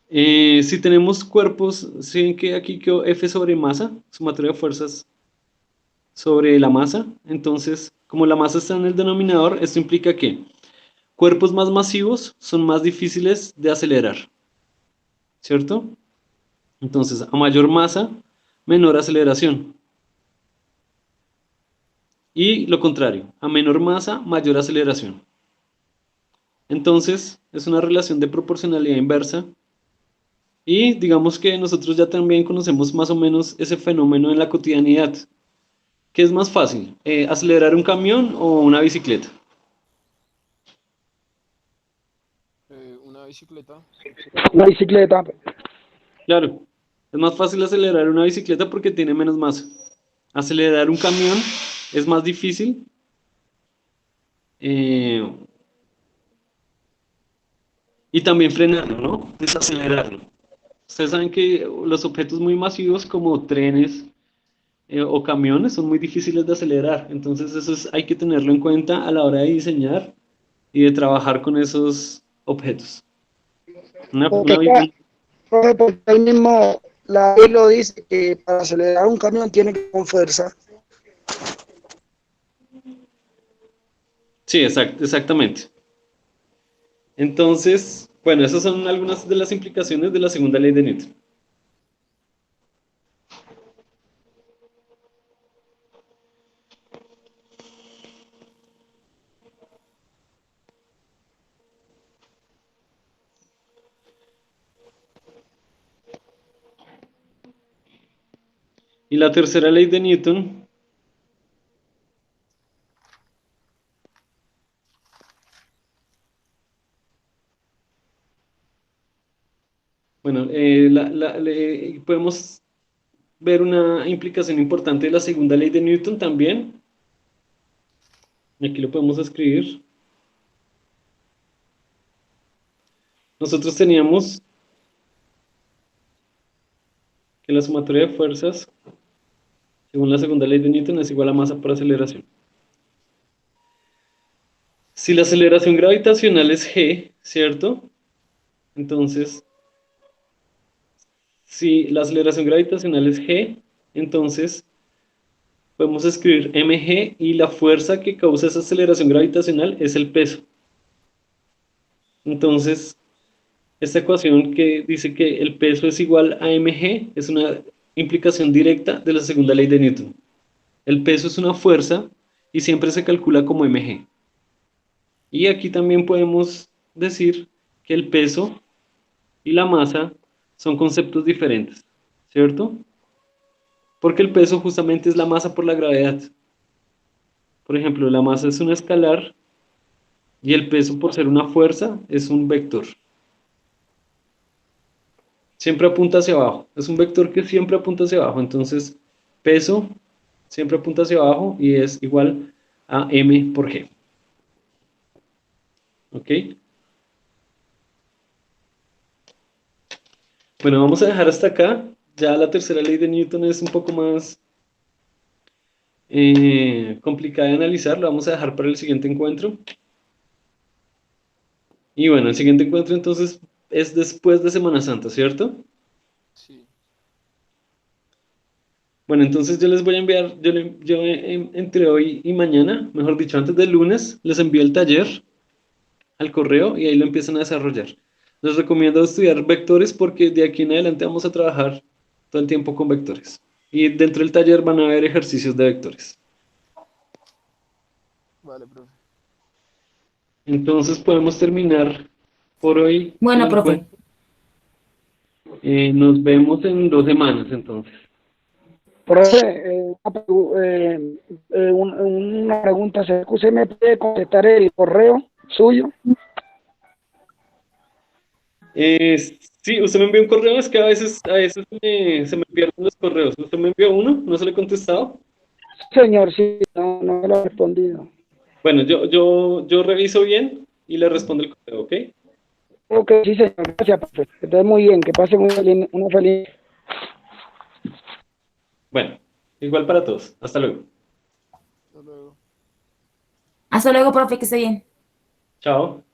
si tenemos cuerpos, si ven que aquí quedó F sobre masa, sumatoria de fuerzas sobre la masa, entonces, como la masa está en el denominador, esto implica que cuerpos más masivos son más difíciles de acelerar, ¿cierto? Entonces, a mayor masa, menor aceleración. Y lo contrario, a menor masa, mayor aceleración. Entonces, es una relación de proporcionalidad inversa. Y digamos que nosotros ya también conocemos más o menos ese fenómeno en la cotidianidad. ¿Qué es más fácil? ¿Acelerar un camión o una bicicleta? Una bicicleta. Una bicicleta. Claro, es más fácil acelerar una bicicleta porque tiene menos masa. Acelerar un camión es más difícil. Y también frenarlo, ¿no? Desacelerarlo. Ustedes saben que los objetos muy masivos como trenes o camiones son muy difíciles de acelerar. Entonces hay que tenerlo en cuenta a la hora de diseñar y de trabajar con esos objetos. Porque ahí mismo la ley lo dice que para acelerar un camión tiene que ir con fuerza. Sí, exactamente. Entonces, bueno, esas son algunas de las implicaciones de la segunda ley de Newton. Y la tercera ley de Newton bueno, podemos ver una implicación importante de la segunda ley de Newton también. Aquí lo podemos escribir. Nosotros teníamos que la sumatoria de fuerzas, según la segunda ley de Newton, es igual a masa por aceleración. Si la aceleración gravitacional es g, ¿cierto? Entonces, si la aceleración gravitacional es g, entonces podemos escribir mg y la fuerza que causa esa aceleración gravitacional es el peso. Entonces, esta ecuación que dice que el peso es igual a mg es una implicación directa de la segunda ley de Newton. El peso es una fuerza y siempre se calcula como mg. Y aquí también podemos decir que el peso y la masa son conceptos diferentes, ¿cierto? Porque el peso justamente es la masa por la gravedad. Por ejemplo, la masa es un escalar y el peso, por ser una fuerza, es un vector. Siempre apunta hacia abajo. Es un vector que siempre apunta hacia abajo. Entonces, peso siempre apunta hacia abajo y es igual a m por g. ¿Ok? Bueno, vamos a dejar hasta acá. Ya la tercera ley de Newton es un poco más complicada de analizar. Lo vamos a dejar para el siguiente encuentro. Y bueno, el siguiente encuentro entonces es después de Semana Santa, ¿cierto? Sí. Bueno, entonces yo les voy a enviar, entre hoy y mañana, mejor dicho, antes del lunes, les envío el taller al correo y ahí lo empiezan a desarrollar. Les recomiendo estudiar vectores porque de aquí en adelante vamos a trabajar todo el tiempo con vectores. Y dentro del taller van a haber ejercicios de vectores. Vale, profe. Entonces podemos terminar por hoy. Bueno, el profe. encuentro. Nos vemos en 2 semanas entonces. Profe, una pregunta. ¿Usted me puede contestar el correo suyo? Sí, usted me envió un correo, es que a veces se me pierden los correos. Usted me envió uno, no se le he contestado. Señor, sí, no lo he respondido. Bueno, yo reviso bien y le respondo el correo, ¿ok? Ok, sí, señor, gracias, profe. Que esté muy bien, que pase una feliz. Bueno, igual para todos. Hasta luego. Hasta luego. Hasta luego, profe, que esté bien. Chao.